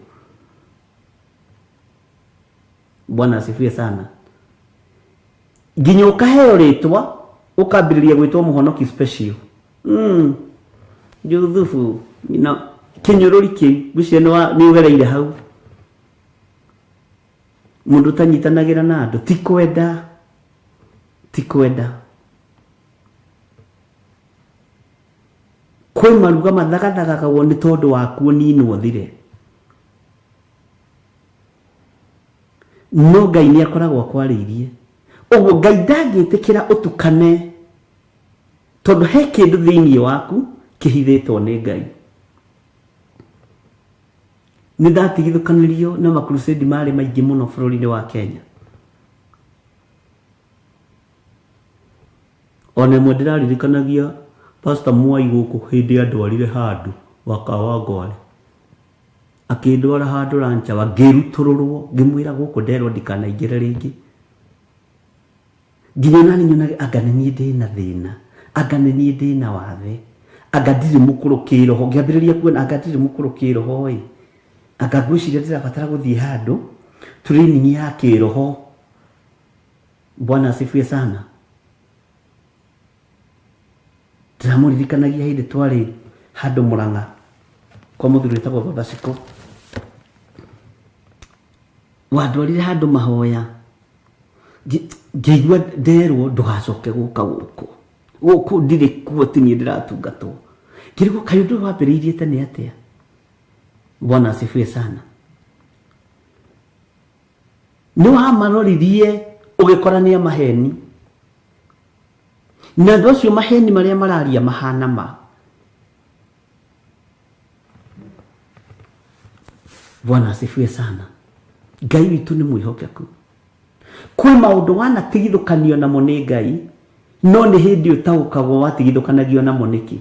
Bwana asifiwe sana. Nginya ukaheo ritwa ukambiriria gwitwo muhonoki special. Juthufu kinyururi ki gucio ni ugereire hau. Mundu tanyitanagira na andu ti kwenda. Kwe maruga mathagathaga kagwo ni tondu waku nini thire. No Ngai ni akoragwo akwariirie. Oguo Ngai ndangĩtĩkĩra ũtukane tondu he kĩndũ thĩinĩ waku kĩhithĩtwo nĩ Ngai. Nĩ ndatigithũkanirio na makrusedi marĩ maingĩ mũno bũrũri-inĩ wa Kenya. Ona ĩmwe ndĩraririkanagia Pastor Mwai gũkũ hĩndĩ andwarire handũ Wakawangware. Akĩndwara handũ Ranchawa ngĩrutũrũrwo ngĩmwĩra gũkũ nderwo ndikanaingĩre rĩngĩ. Nginya nani nyonage anga nĩ ndĩna thĩna, anga nĩ ndĩna wathe, anga ndirĩ mũkũrũ kĩroho, ngĩambĩrĩria kuona anga ndirĩ mũkũrũ kĩroho ĩ, anga ngwĩciria ndĩrabatara gũthiĩ handũ training ya kĩroho. Bwana asifiwe sana. Ndĩramũririkanagia hĩndĩ twarĩ handũ Mũrang'a kwa mũthuri wĩtagwo Baba Siko. Wandwarire handũ mahoya. Ngĩigua nderwo ndũgacoke gũka gũkũ ndirĩ kuo ti niĩ ndĩratungatwo. Ngĩrigwo kaĩ ũndũ wambĩrĩirie tene atĩa. Bwana asifiwe sana. Nĩ wamaroririe ũgĩkora nĩ maheni. Na andũ acio maheni marĩa mararia mahana ma. Bwana asifiwe sana. Ngai witũ nĩ mwĩhokeku. Kwĩ maũndũ wanatigithũkanio namo nĩ Ngai, no nĩ hĩndĩ ũtaũkagwo watigithũkanagio namo nĩkĩ.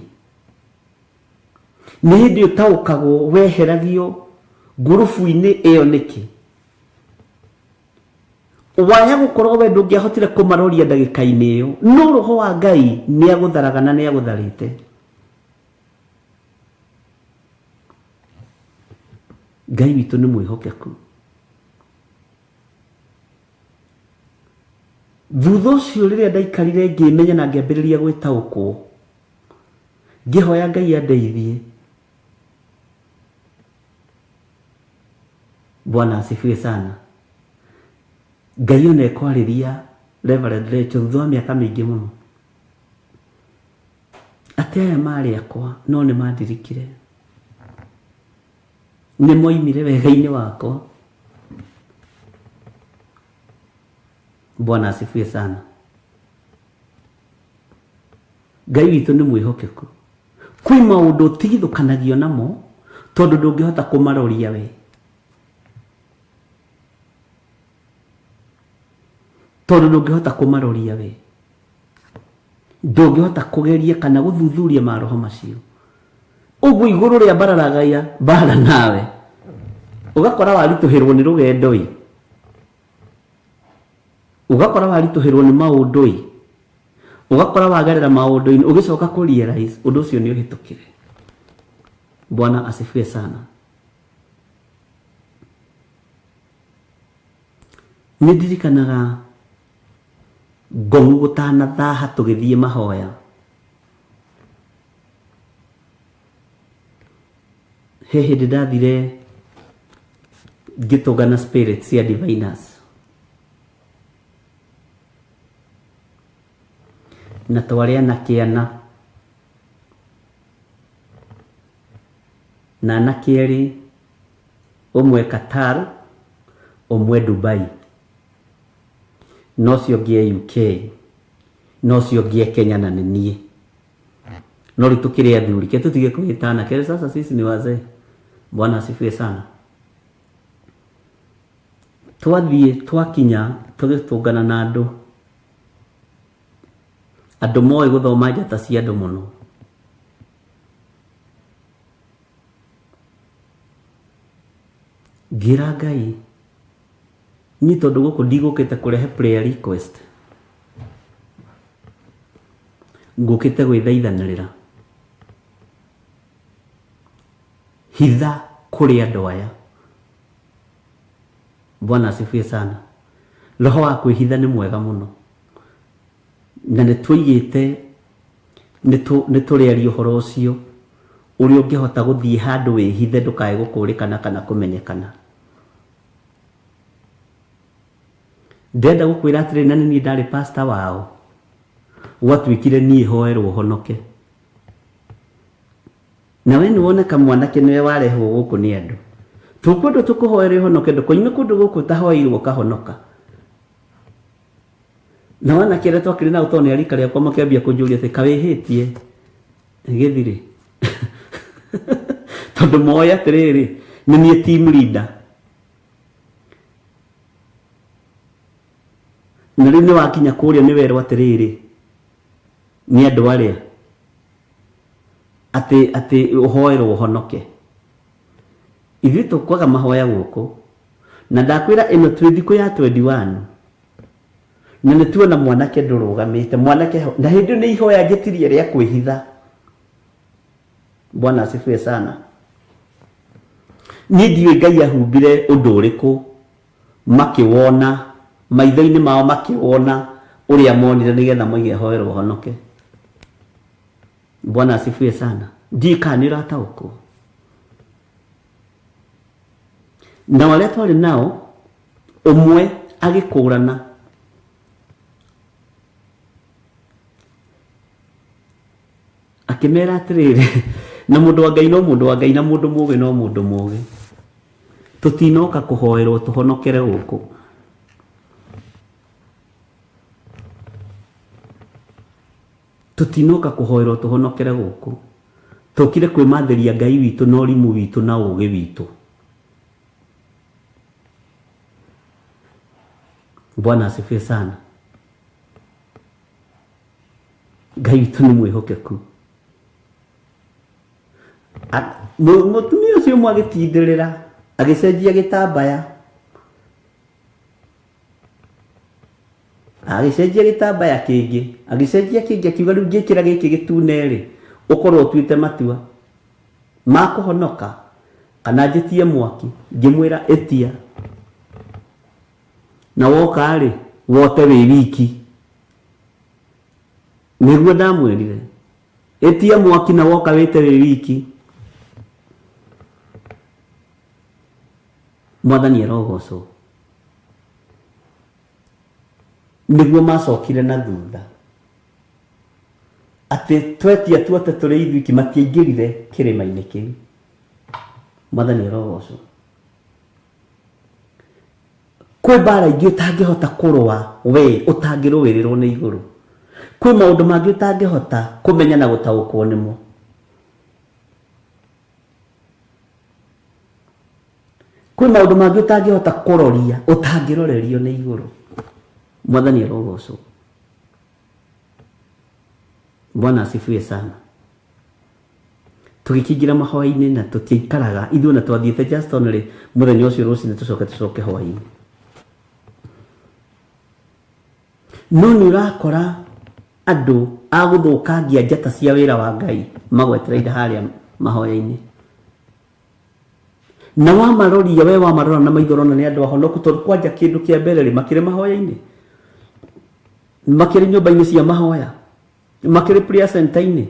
Nĩ hĩndĩ ũtaũkagwo weheragio ngurubu-inĩ ĩyo nĩkĩ. Waya gũkorwo we ndũngĩahotire kũmaroria ndagĩka-inĩ ĩyo, no roho wa Ngai nĩ agũtharaga na nĩ agũtharĩte. Ngai witũ nĩ mwĩhokeku. Thutha ũcio rĩrĩa ndaikarire ngĩmenya na ngĩambĩrĩria gwĩtaũkwo, ngĩhoya Ngai andeithie. Bwana asifiwe sana. Ngai ona ekwarĩria Reverend Rachel thutha wa mĩaka mĩingĩ mũno atĩ aya marĩ akwa no nĩ mandirikire, nĩ moimire wega-inĩ wakwa. Bwana asifiwe sana. Ngai witũ nĩ mwĩhokeku. Kwĩ maũndũ ũtigithũkanagio namo tondũ ndũngĩhota kũmaroria we. Tondũ ndũngĩhota kũmaroria we. Ndũngĩhota kũgeria kana gũthuthuria maroho macio. Ũguo igũrũ rĩa bararagaya bara nawe. Ũgakora waritũhĩrwo nĩ rũgendo ĩ. Ugakora waritũhĩrwo nĩ maũndũ ĩ. Ugakora wagerera maũndũ-inĩ ũgĩcoka kũrealize ũndũ ũcio nĩ ũhĩtũkire. Bwana asifiwe sana. Nĩ ndirikanaga Ngong'u gũtanathaha tũgĩthiĩ mahoya. He hĩndĩ ndathire ngĩtũngana spirits cia diviners. Na twarĩ anake ana. Na anake erĩ, ũmwe Qatar, ũmwe Dubai. No cio ũngĩ UK, no cio ũngĩ Kenya na nĩ niĩ. No rĩu tũkĩrĩ athuri, ke tũtige kwĩta anake, sasa sisi ni wazee. Bwana asifiwe sana. Twathiĩ twakinya tũgĩtũngana na andũ. Andũ moĩ gũthoma njata cia andũ mũno. Ngĩra Ngai, ni tondũ gũkũ ndigũkĩte kũrehe prayer request. Ngũkĩte gwĩthaithanĩrĩra. Hitha kũrĩ andũ aya. Bwana asifiwe sana. roho wa kwĩhitha nĩ mwega mũno, na nĩtũigĩte nĩtũrĩaria ũhoro ũcio ũrĩa ũngĩhota gũthiĩ handũ wĩhithe ndũkae gũkũrĩkana kana kũmenyekana. Ndenda gũkwĩra atĩrĩ na niĩ ndarĩ pastor wao, gwatuĩkire niĩ hoerwo honoke. Na we nĩwone kamwanake nĩwe warehwo gũkũ nĩ andũ. Tũkwenda tũkũhoere honoke, ndũkoime kũndũ gũkũ ũtahoeirwo kahonoka. Na wanake arĩa twakĩrĩ nao tondũ nĩ arika rĩakwa makĩambia kũnjũria atĩ kawĩhĩtie gĩthirĩ. Tondũ moĩ atĩrĩrĩ nĩ niĩ team leader. Na rĩu nĩwakinya kũrĩa nĩwerwo atĩrĩrĩ nĩ andũ arĩa atĩ ũhoerwo ũhonoke. Ithuĩ tũkwaga mahoya gũkũ, na ndakwĩra ĩno twĩ thikũ ya 21 na nĩtuona mwanake ndũrũgamĩte, mwanake na hĩndĩ nĩ ihoya njĩtirie rĩa kwĩhitha. Bwana asifiwe sana. Niĩ ndiũĩ Ngai ahumbire ũndũ ũrĩkũ makĩwona maitho-inĩ mao makĩwona ũrĩa monire nĩgetha moige hoerwo ũhonoke. Bwana asifiwe sana. Ndiĩ kana nĩũrataũkwo. Na wale twarĩ nao ũmwe agĩkũrana akĩmera atĩrĩrĩ, na mũndũ wa Ngai no mũndũ wa Ngai, na mũndũ mũũgĩ no mũndũ mũũgĩ. Tũtinoka kũhoerwo tũhonokere gũkũ. Tũtinoka kũhoerwo tũhonokere gũkũ. Tũkire kwĩmathĩria Ngai witũ na ũrimũ witũ na ũũgĩ witũ. Bwana asifiwe sana. Ngai witũ nĩ mwĩhokeku. Mũtumia ũcio ũmwe agĩtindĩrĩra agĩcenjia gĩtambaya, agĩcenjia gĩtambaya kĩngĩ, agĩcenjia kĩngĩ, akiuga rĩu ngĩkĩra gĩkĩ gĩtune-rĩ ũkorwo ũtuĩte matua ma kũhonoka kana njĩtie mwaki. Ngĩmwĩra ĩtia, na woka-rĩ wote wĩ wiki. Nĩguo ndamwĩrire ĩtia mwaki na woka wĩte wĩ wiki. Mwathani arogocwo. Nĩguo macokire na thutha atĩ twetia tuote tũrĩ ithuiki matiaingĩrire kĩrĩma-inĩ kĩu. Mwathani arogocwo. Kwĩ mbara ingĩ ũtangĩhota kũrũa we ũtangĩrũĩrĩrwo nĩ igũrũ. Kwĩ maũndũ mangĩ ũtangĩhota kũmenya na gũtaũkwo nĩmo. Kwĩ maũndũ mangĩ ũtangĩhota kũroria ũtangĩrorerio nĩ igũrũ. Mwathani arogocwo. Bwana asifiwe sana. Tũgĩkĩingĩra mahoya-inĩ na tũtiaikaraga ithuĩ na twathiĩte Justin-rĩ mũthenya ũcio rũcinĩ tũcoke hwaĩ-inĩ. No nĩ ũrakora andũ a gũthũkangia njata cia wĩra wa Ngai magwetereire harĩa mahoya-inĩ. Na wamaroria we wamarora na maitho rona nĩ andũ ahonoku, tondũ kwanja kĩndũ kĩa mbere-rĩ makĩrĩ mahoya-inĩ, makĩrĩ nyũmba-inĩ cia mahoya, makĩrĩ prayer center-inĩ.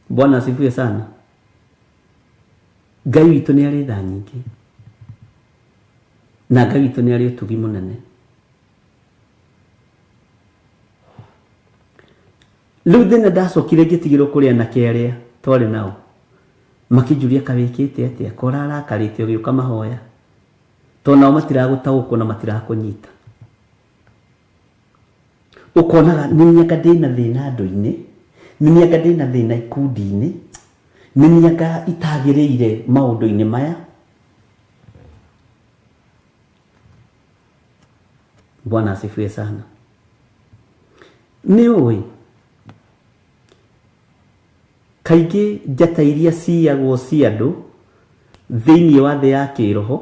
Bwana asifiwe sana. Ngai witũ nĩ arĩ tha nyingĩ, na Ngai witũ nĩ arĩ ũtugi mũnene. Rĩu thĩna ndacokire ngĩtigĩrwo kũrĩ anake arĩa twarĩ nao makĩnjũria kawĩkĩte atĩa, korarakarĩte ũgĩũka mahoya, tondũ nao matiragũtaũkwo na matirakũnyita. Ũkonaga nĩ miaka ndĩna thĩna andũ-inĩ, nĩ miaka ndĩna thĩna ikundi-inĩ, nĩ miaka itagĩrĩire maũndũ-inĩ maya. Bwana asifiwe sana. Nĩ ũĩ kaingĩ njata iria ciyagwo cia andũ thĩinĩ wa thĩ ya kĩroho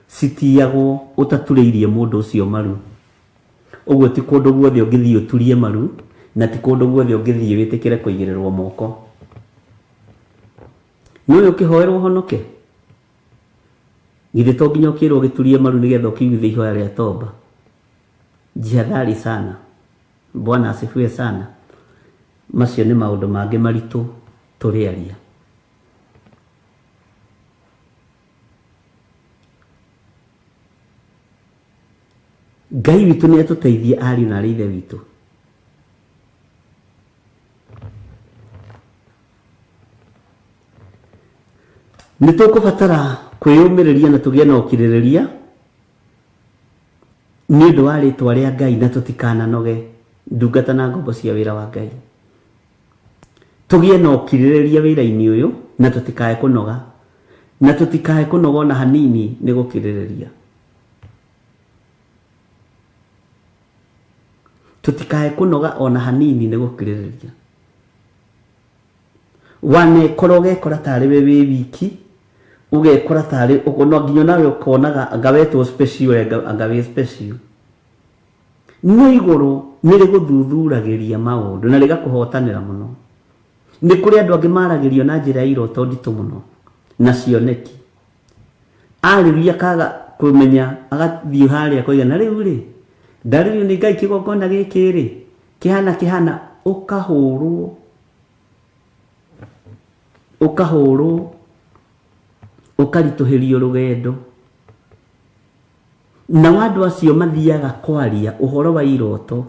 citiyagwo ũtatũrĩirie mũndũ ũcio maru. Ũguo ti kũndũ guothe ũngĩthiĩ ũturie maru, na ti kũndũ guothe ũngĩthiĩ wĩtĩkĩre kũigĩrĩrwo moko. Nĩ ũyũ ũkĩhoerwo ũhonoke. Githĩ to nginya ũkĩrwo gĩturie maru nĩgetha ũkiugithie ihoya rĩa toba? Jihadhari sana. Bwana asifiwe sana. Macio nĩ maũndũ mangĩ maritũ tũrĩaria. Ngai witũ nĩ atũteithie ariũ na ithe witũ. Nĩ tũkũbatara kwĩyũmĩrĩria na tũgĩe na ũkirĩrĩria nĩ ũndũ wa rĩtwa rĩa Ngai, na tũtikananoge ndungata na ngombo cia wĩra wa Ngai. Tũgĩe na ũkirĩrĩria wĩra-inĩ ũyũ na tũtikae kũnoga, na tũtikae kũnoga na hanini nĩ gũkirĩrĩria. Tũtikae kũnoga ona hanini nĩ gũkirĩrĩria. Wanekora ũgekora tarĩ we wĩ wiki, ugekora tarĩ no nginya nawe ukonaga anga wetwo special anga we special. Nĩ igũrũ nĩ rĩgũthuthuragĩria maũndũ na rĩgakũhotanĩra mũno. Nĩ kũrĩ andũ angĩ maragĩrio na njĩra ya iroto nditũ mũno na cioneki. Arĩria kaga kũmenya agathiĩ harĩa koiga na rĩu rĩ ndarĩrio nĩ Ngai kĩgongona gĩkĩ rĩ kĩhana ũkahũrwo ũkaritũhĩrio rũgendo. Na andũ acio mathiaga kwaria ũhoro wa iroto.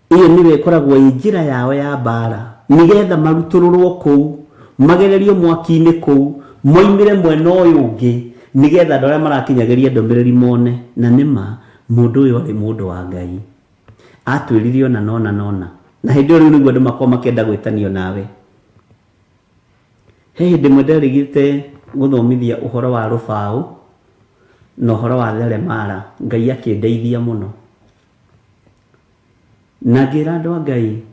Iyo nĩwe ĩkoragwo ĩ njĩra yao ya mbara, nĩgetha marutũrũrwo kũu, magererio mwaki-inĩ kũu, moimĩre mwena ũyũ ũngĩ, nĩgetha andũ arĩa marakinyagĩria ndũmĩrĩri mone na nĩma mũndũ ũyũ arĩ mũndũ wa Ngai. Atwĩrire ona nona na hĩndĩ ĩyo rĩu nĩguo andũ makorwo makĩenda gwĩtanio nawe. He hĩndĩ ĩmwe nderĩgĩte gũthomithia ũhoro wa rũbaũ na ũhoro wa theremara, Ngai akĩndeithia mũno. Na ngĩra andũ a Ngai,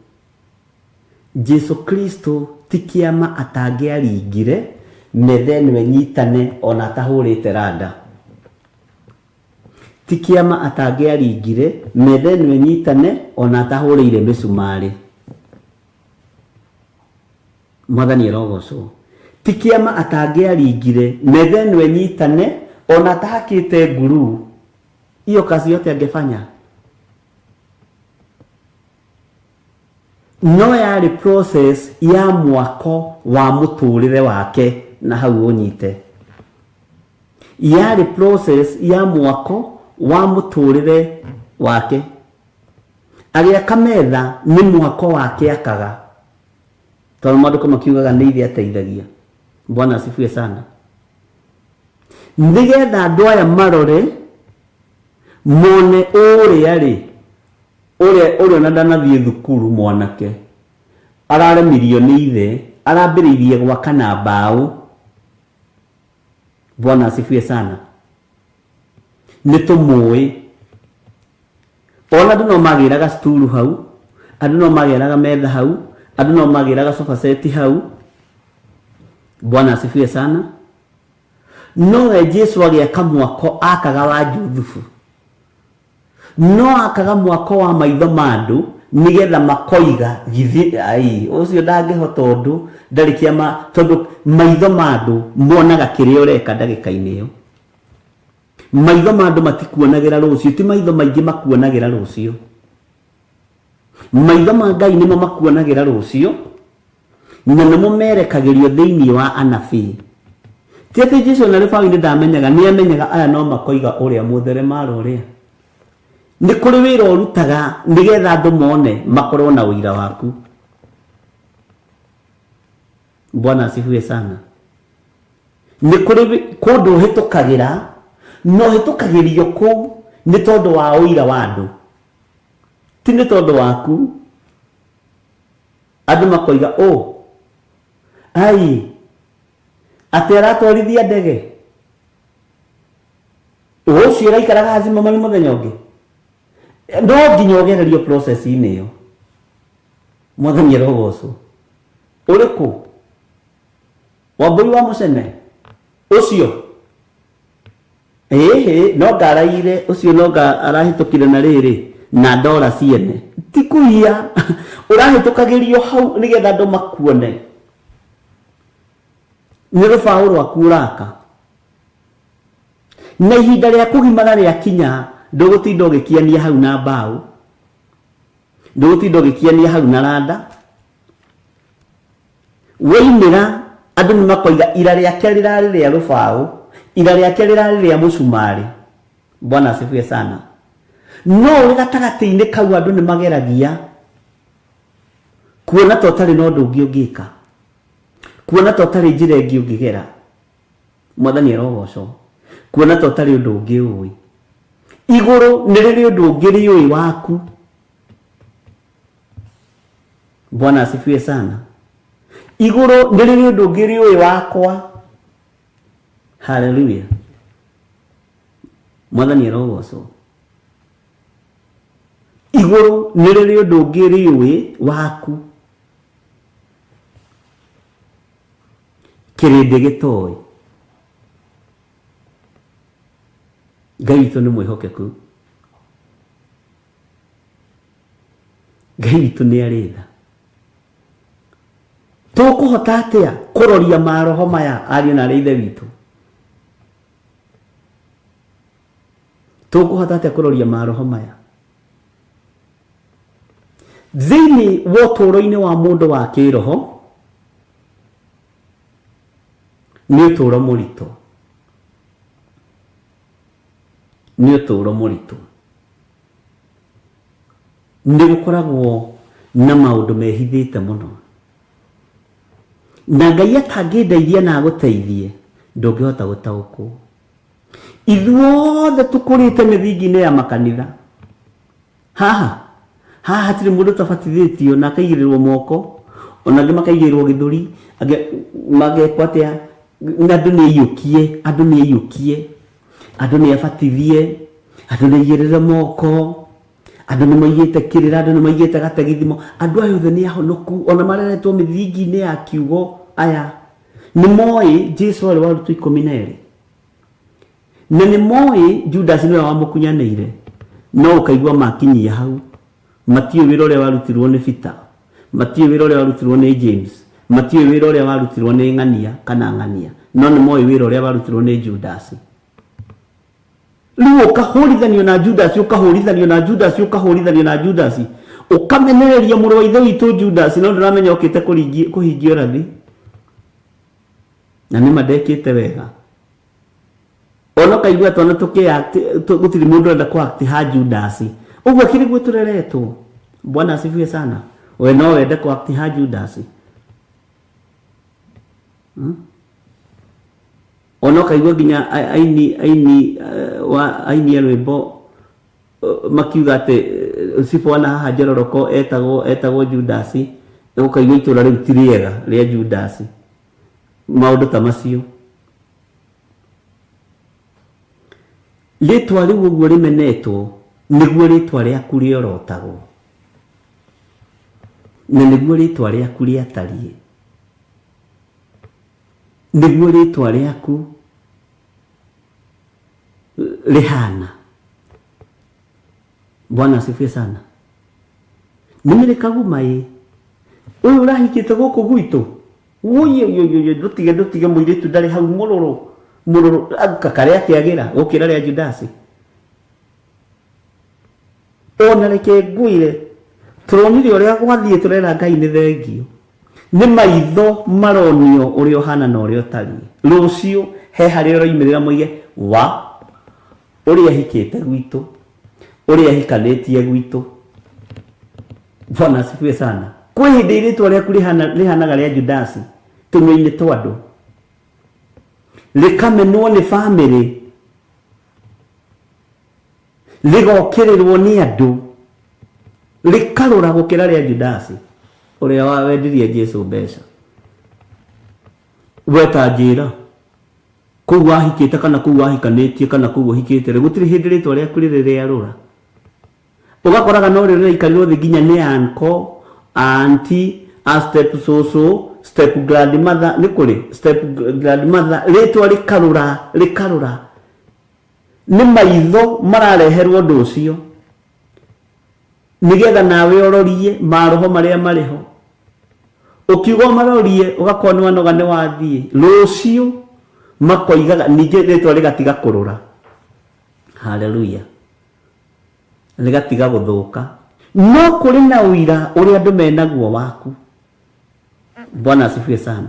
Jesu Kristo ti kĩama atangĩaringire metha ĩno ĩnyitane ona atahũrĩte randa. Ti kĩama atangĩaringire metha ĩno ĩnyitane ona atahũrĩire mĩcumarĩ. Mwathani arogocwo. Ti kĩama atangĩaringire metha ĩno ĩnyitane ona atahakĩte nguru. Hiyo kazi yote angefanya. No yarĩ process ya mwako wa mũtũrĩre wake na hau ũnyite. Yarĩ process ya mwako wa mũtũrĩre wake. Agĩaka metha nĩ mwako wake akaga. Tondũ maandĩko makiugaga nĩ ithe ateithagia. Bwana asifiwe sana. Nĩgetha andũ aya marore mone ũrĩa na ndanathiĩ thukuru mwanake araremirio nĩ ithe, arambĩrĩirie gwaka na mbaũ. Bwana asifiwe sana. Nĩtũmũĩ ona andũ no magĩraga stulu hau, andũ no magĩraga metha hau, andũ no magĩraga sofa set hau. Bwana asifiwe sana. No Jesu agĩaka mwako akaga wa Juthufu. No akaga mwako wa maitho ma andũ nĩgetha makoiga githi ũcio ndangĩhota ũndũ ndarĩ kĩama, tondũ maitho ma andũ monaga kĩrĩa ũreka ndagĩka-inĩ ĩyo. Maitho ma andũ matikuonagĩra rũciũ, ti maitho maingĩ makuonagĩra rũciũ. Maitho ma Ngai nĩmo makuonagĩra rũciũ na nĩmo merekagĩrio thĩinĩ wa anabii. Ti atĩ Jesũ na rĩbaũ-inĩ ndamenyaga, nĩ amenyaga aya no makoiga ũrĩa mũtheremara ũrĩa. Nĩ kũrĩ wĩra ũrutaga nĩgetha andũ mone makorwo na ũira waku. Bwana asifiwe sana. Nĩ kũrĩ kũndũ ũhĩtũkagĩra, no ũhĩtũkagĩrio kũu nĩ tondũ wa ũira wa andũ, ti nĩ tondũ waku. Andũ makoiga atĩ aratwarithia ndege ũcio ũraikaraga hazima mami mũthenya ũngĩ. No nginya ũgererio process-inĩ ĩyo. Mwathani arogocwo. Ũrĩkũ? Wambũi wa Mũcene ũcio? No ngaraire ũcio no arahĩtũkire na rĩrĩ na ndora ciene. Ti kũiya. Ũrahĩtũkagĩrio hau nĩgetha andũ makuone. nĩ rũbaũ rwaku ũraka, na ihinda rĩa kũgimara rĩakinya ndũgũtinda ũgĩkiania hau na mbaũ, ndũgũtinda ũgĩkiania hau na randa. Waimĩra andũ nĩ makoiga ira rĩake rĩrarĩ rĩa rũbaũ, ira rĩake rĩrarĩ rĩa mũcumarĩ. Bwana asifiwe sana. No ũrĩ gatagatĩ-inĩ kau andũ nĩ mageragia kuona ta ũtarĩ na ũndũ ũngĩ ũngĩka, kuona ta ũtarĩ njĩra ĩngĩ ũngĩgera. Mwathani arogocwo. Kuona ta ũtarĩ ũndũ ũngĩ ũĩ. Igũrũ nĩ rĩrĩ ũndũ ũngĩ rĩũĩ waku. Bwana asifiwe sana. Igũrũ nĩ rĩrĩ ũndũ ũngĩ rĩũĩ wakwa. Hallelujah. Mwathani arogocwo. Igũrũ nĩ rĩrĩ ũndũ ũngĩ rĩũĩ waku. Kĩrĩndĩ gĩtoĩ. Ngai witũ nĩ mwĩhokeku. Ngai witũ nĩ arĩ tha. Tũkũhota atĩa kũroria maroho maya ariũ na arĩ ithe witũ? Tũkũhota atĩa kũroria maroho maya? Thĩinĩ wa ũtũũro-inĩ wa mũndũ wa kĩroho nĩ ũtũũro mũritũ. Nĩ ũtũũro mũritũ. Nĩ gũkoragwo na maũndũ mehithĩte mũno. Na Ngai atangĩndeithia na agũteithie ndũngĩhota gũtaũkwo. Ithuothe tũkũrĩte mĩthingi-inĩ ya makanitha. Haha hatirĩ mũndũ tabatithĩtio na akaigĩrĩrwo moko, ona angĩ makaigĩrĩrwo gĩthũri, angĩ magekwo atĩa, andũ nĩ aiyũkie, andũ nĩ aiyũkie, andũ nĩ abatithie, andũ nĩ aigĩrĩre moko, andũ nĩ maigĩte kĩrĩra, andũ nĩ maigĩte gategithimo. Andũ aya othe nĩ ahonoku, ona mareretwo mĩthingi-inĩ ya kiugo. Aya nĩ moĩ Jesũ arĩ wa arutwo 12, na nĩ moĩ Judas nĩwe wamũkunyanĩire, no ũkaigua makinyia hau. Matiũĩ wĩra ũrĩa warutirwo nĩ Peter, matiũĩ wĩra ũrĩa warutirwo nĩ James, matiũĩ wĩra ũrĩa warutirwo nĩ ng'ania kana ng'ania, no nĩ moĩ wĩra ũrĩa warutirwo nĩ Judas. Rĩu ũkahũrithanio na Judas, ũkahũrithanio na Judas, ũkahũrithanio na Judas, ũkamenereria mũrũ wa ithe witũ Judas, no ndũramenya ũkĩte kũhingio rathi. Na nĩ mandekĩte wega. Ona kaigua twana gũtirĩ mũndũ ũrenda kũ-act ha Judas. Ũguo kĩrĩ guo tũreretwo. Bwana asifiwe sana. We no wende kũ-act ha Judas. Ona kaigua nginya aini a rwĩmbo makiuga atĩ Sifo na haha Njororoko etagwo Judas. Ũkaigua itũra rĩu ti rĩega rĩa Judas. Maũndũ ta macio. Rĩtwa rĩu ũguo rĩmenetwo nĩguo rĩtwa rĩaku rĩorotagwo, na nĩguo rĩtwa rĩaku rĩatariĩ, nĩguo rĩtwa rĩaku rĩhana. Bwana asifiwe sana. Nĩmĩrĩ kaguma ĩ ũyũ ũrahikĩte gũkũ gwitũ, ndũtige mũirĩtu ndarĩ hau mũrũrũ karĩa kĩagĩra gũkĩra rĩa Judas. Ona reke ngwĩre tũronire ũrĩa gwathiĩ tũrera Ngai nĩ thengio. Nĩ maitho maronio ũrĩa ũhana na ũrĩa ũtariĩ. Rũciũ he harĩa ũroimĩrĩra moige wa ũrĩa ahikĩte gwitũ, ũrĩa ahikanĩtie gwitũ. Bwana asifiwe sana. Kwĩ hĩndĩ rĩtwa rĩaku rĩhanaga rĩa Judas tũnua-inĩ twa andũ, rĩkamenwo nĩ bamĩrĩ, rĩgokĩrĩrwo nĩ andũ, rĩkarũra gũkĩra rĩa Judas ũrĩa wendirie Jesũ mbeca. Weta njĩra kũu wahikĩte kana kũu wahikanĩtie kana kũu ũhikĩte rĩ, gũtirĩ hĩndĩ rĩtwa rĩaku rĩrĩ rĩarũra. Ũgakoraga no rĩrĩ rĩikarĩrwo thĩ nginya nĩ uncle, auntie, a step soso, step grandmother, nĩ kũrĩ step grandmother, rĩtwa rĩkarũra. Nĩ maitho marareherwo ũndũ ũcio nĩgetha nawe ũrorie maroho marĩa marĩho. ukiugo marorie ugakorwo wanoga ni wathie rucio makoigaga ninge ritwa rigatiga kurura. Haleluya. Rigatiga guthuka. No kuri na uira uri andu menaguo waku. Bwana asifiwe sana.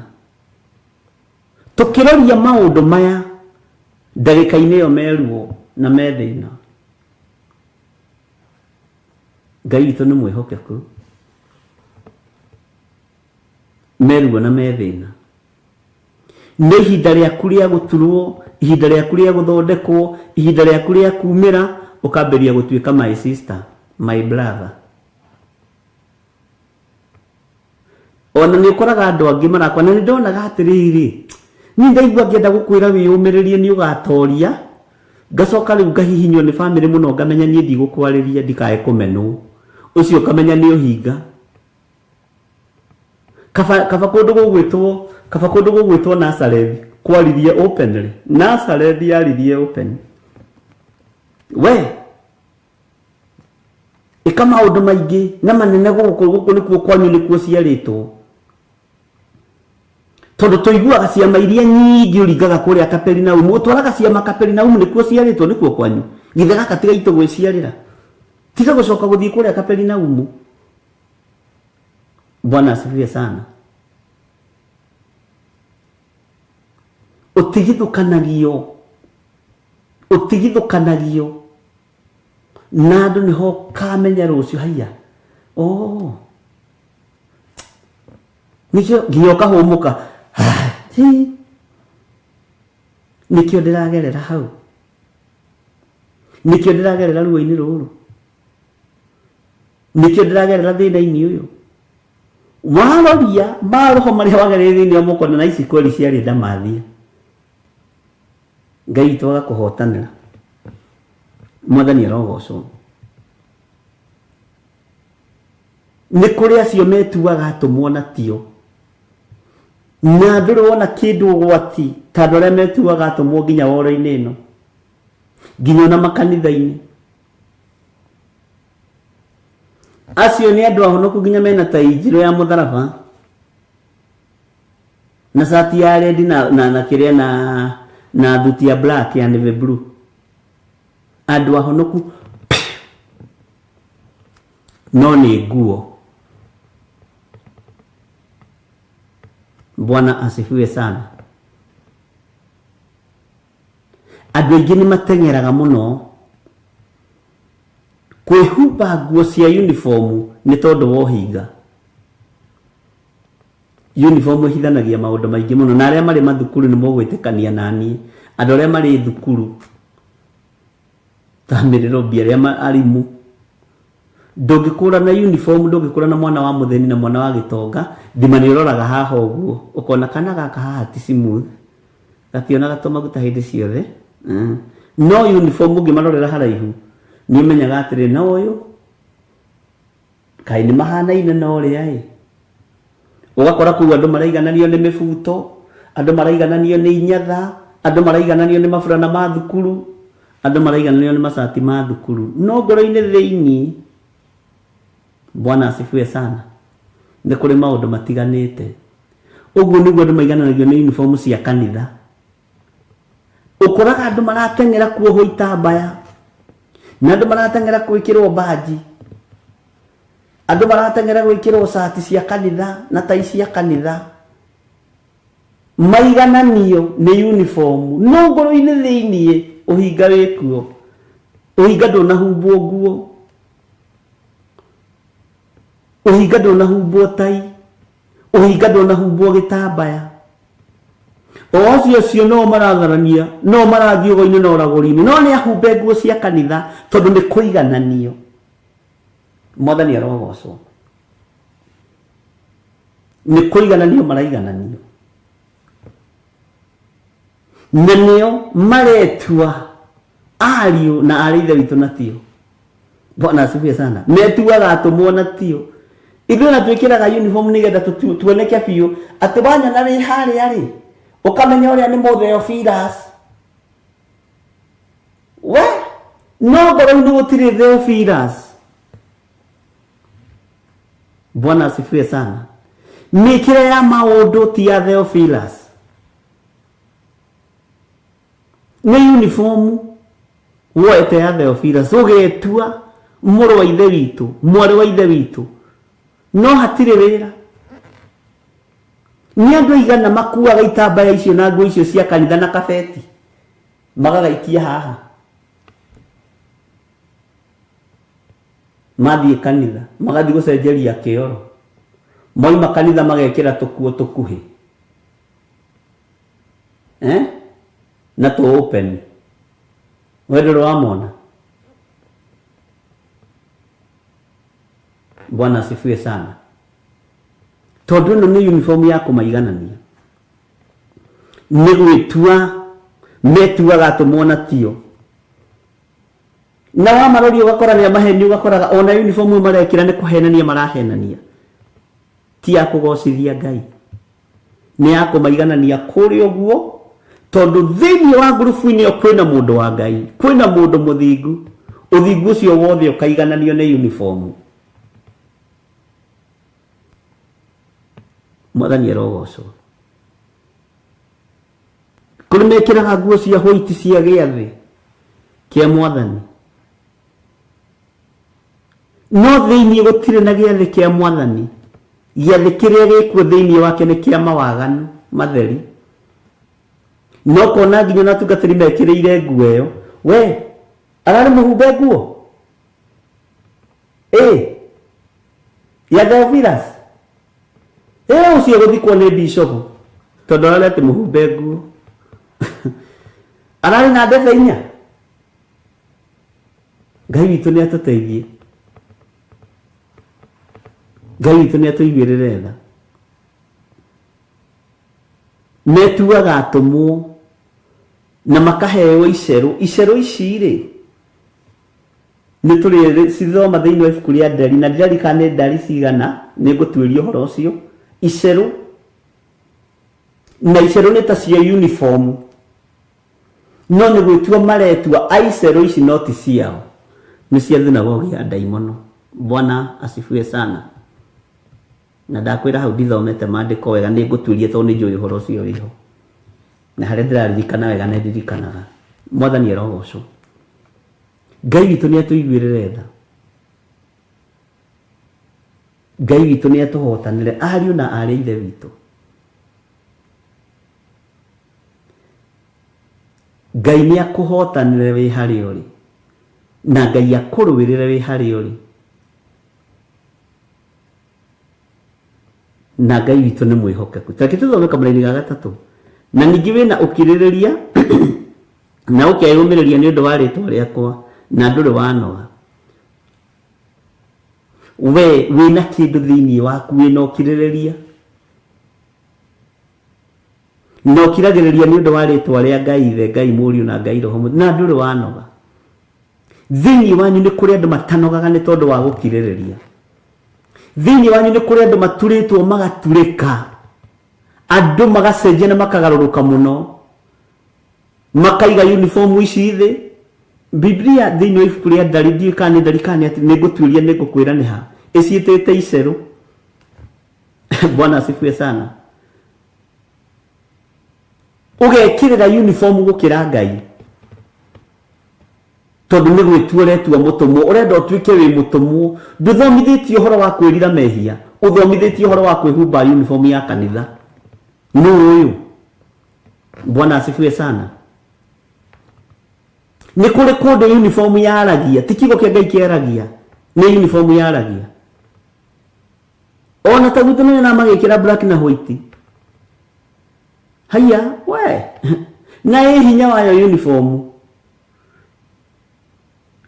Tukiroria maundu maya ndagika-ini yo meruo na methina, Ngai witũ nĩ mwĩhokeku. Meruo na methina nĩ ihinda rĩaku rĩa gũturwo, ihinda rĩaku rĩa gũthondekwo, ihinda rĩaku rĩa kumĩra, ũkambĩrĩria gũtuĩka my sister, my brother. Ona nĩ ũkoraga andũ angĩ marakwa, na nĩ ndonaga atĩrĩrĩ, niĩ ndaigua ngĩenda gũkwĩra wĩyũmĩrĩrie nĩ ũgatoria, ngacoka rĩu ngahihinywo nĩ bamĩrĩ mũno, ngamenya niĩ ndigũkwarĩria ndikae kũmenwo. Ũcio ũkamenya nĩ ũhinga. Kaba kũndũ gũgwĩtwo Nazareth kwaririe openly. Nazareth yaririe open. We ĩka maũndũ maingĩ na manene gũkũ nĩkuo kwanyu nĩkuo ciarĩtwo. Tondũ tũiguaga ciama iria nyingĩ ũringaga kũrĩa Kaperinaumu, ũtwaraga ciama Kaperinaumu nĩkuo ciarĩtwo nĩkuo kwanyu. Githe gaka tiga itũ gwĩciarĩra. Tiga gũcoka gũthiĩ kũrĩa Kaperinaumu. Bwana asifiwe sana. Utigithukanagio na andũ nĩho kamenya rũciũ haiya. Nĩkĩo nginya ũkahũmũka. Nĩkĩo ndĩragerera hau. Nĩkĩo ndĩragerera ruo-inĩ rũrũ. Nĩkĩo ndĩragerera thĩna-inĩ ũyũ. Waroria maroho marĩa wagerera thĩinĩ wa mũkona na ici kweli ciarĩ ndamathia. Ngai witũ agakũhotanĩra. Mwathani arogocwo. Nĩ kũrĩ acio metuaga atũmwo na tio. Na ndũrĩ wona kĩndũ ũgwati ta andũ arĩa metuaga atũmwo nginya woro-inĩ ĩno, nginya ona makanitha-inĩ. Acio nĩ andũ ahonoku nginya mena ta injiro ya mũtharaba na shati ya red na kĩrĩa na thuti ya black ya navy blue. Andũ ahonoku no nĩ nguo. Bwana asifiwe sana. Andũ aingĩ nĩ mateng'eraga mũno kwĩhumba nguo cia uniform nĩ tondũ wa ũhinga. Uniform ĩhithanagia maũndũ maingĩ mũno, na arĩa marĩ mathukuru nĩ mũgwĩtĩkania naniĩ. Andũ arĩa marĩ thukuru ta Nairobi, arĩa arimũ, ndũngĩkũra na uniform, ndũngĩkũra na mwana wa mũtheni na mwana wa gĩtonga, thima nĩ ũroraga haha ũguo ũkona kana gaka haha ti smooth, gationaga tũmaguta hĩndĩ ciothe. No uniform ũngĩmarorera haraihu nĩ ũmenyaga atĩrĩ na ũyũ kaĩ nĩ mahanaine na ũrĩa. Ũgakora kũu andũ maraigananio nĩ mĩbuto, andũ maraigananio nĩ inyatha, andũ maraigananio nĩ maburana ma thukuru, andũ maraigananio nĩ macati ma thukuru. No ngoro-inĩ thĩinĩ, Bwana asifiwe sana, nĩ kũrĩ maũndũ matiganĩte. Ũguo nĩguo andũ maigananagio nĩ uniform cia kanitha. Ũkoraga andũ marateng'era kuohwo itambaya, na andũ marateng'era gwĩkĩrwo baji, andũ marateng'era gwĩkĩrwo shati cia kanitha na tai cia kanitha. Maigananio nĩ uniform, no ngoro-inĩ thĩinĩ ũhinga wĩkuo. Ũhinga ndũnahumbwo nguo, ũhinga ndũnahumbwo tai, ũhinga ndũnahumbwo gĩtambaya. Ocio no maratharania, no marathiĩ ũgo-inĩ na ũragũri-inĩ, no nĩ ahumbe nguo cia kanitha tondũ nĩ kũigananio. Mwathani arogocwo. Nĩ kũigananio maraigananio. Na nĩo maretua ariũ na arĩ ithe witũ na tio. Bwana asifiwe sana. Metuaga atũmwo na tio. Ithuĩ na twĩkĩraga uniform nĩgetha tuoneke biũ atĩ wanyona wĩ harĩa rĩ, ũkamenya ũrĩa nĩ mũtheophilus. We no ngoro-inĩ gũtirĩ theophilus. Bwana asifiwe sana. Mikira ya maundu ti ya Theophilus. Ni uniform woete ya Theophilus ugetua muru wa ithe witu, mwari wa ithe witu. No hatire wira. Ni andu igana makuaga itambaya icio na nguo icio cia kanitha na kabeti. Magagaikia haha. Mathie kanitha, magathi gucenjeria kioro. Moima kanitha magekira tukuo tukuhi. Na tu open. Wedo wa mona. Bwana asifiwe sana. Tondu no ni uniform ya kumaiganania. Ni gwitua metuaga tumona tio. Na wa marori ugakora ni maheni ugakoraga ona uniform marekira ni kuhenania marahenania. Ti ya kugocithia Ngai. Ni ya kumaiganania kuri oguo tondu thiini wa group ini kwina mundu wa Ngai, kwina mundu muthingu, uthingu ucio wothe ukaigananio ni uniform. Mwathani erogocwo. Kuri mekiraga nguo cia white cia giathi kia Mwathani. No thiini gutire na giathi kia Mwathani. Giathi kiria gikuo thiini wake ni kia mawaganu matheri. No kona nginya na tungatiri mekiriire nguo iyo. We arari muhumbe nguo. Ya Theophilus. Ucio guthikwo ni bishop. Tondu ararete muhumbe nguo. Arari na ndebe inya. Ngai witu ni atuteithie. Ngai witu ni atuiguirire tha. Metuaga atumwo na makaheo iceru ici ri ni turi cithoma thiini wa ibuku ria Ndari na ndirarikana Ndari cigana ni ngutwiria horo ucio iceru na iceru ni ta cia uniform no ni gwitua maretua aiceru ici no ti ciao ni cia thinagogi ya daimono. Bwana asifiwe sana. Na ndakwira hau ndithomete maandiko wega ni ngutwirie tondu ni njui horo ucio wiho na haria ndiraririkana wega na ndirikanaga. Mwathani erogocwo. Ngai witu ni atuiguirire tha. Ngai witu ni atuhotanire ariu na ari ithe witu. Ngai ni akuhotanire wi hari uri na Ngai akuruwirire wi hari uri. Na Ngai witu ni mwihokeku. Take tuthome kamuraini ga gatatu. Na ningi wina ukiririria na ukeyumiriria ni undu wa ritwa riakwa na nduri wanoga. We wina kindu thiini waku wina ukiririria. No kiragiriria ni undu wa ritwa ria Ngai ithe, Ngai Muriu na Ngai Roho na nduri wanoga. Thiini wanyu ni kuri andu matanogaga ni tondu wa gukiririria. Thiini wanyu ni kuri andu maturitwo magaturika. Andu magacenjia na makagaruruka muno. Makaiga uniform ici thi. Biblia thiini wa ibuku ria Ndari ndikane ndarikane ati ni ngutwiria ni ngukwira ni ha. Iciitite iceru. Bwana asifiwe sana. Ugekirira uniform gukira Ngai. Tondu ni gwitua retua mutumwo urenda utuike wi mutumwo nduthomithitie uhoro wa kwirira mehia uthomithitie uhoro wa kwihumba uniform ya kanitha no uyu. Bwana asifiwe sana. Ni kuri kundu uniform ya aragia tikigo kia Ngai kiaragia ni uniform ya aragia. Ona tagutu ni na magikira black na white. Haya we na hinya wayo uniform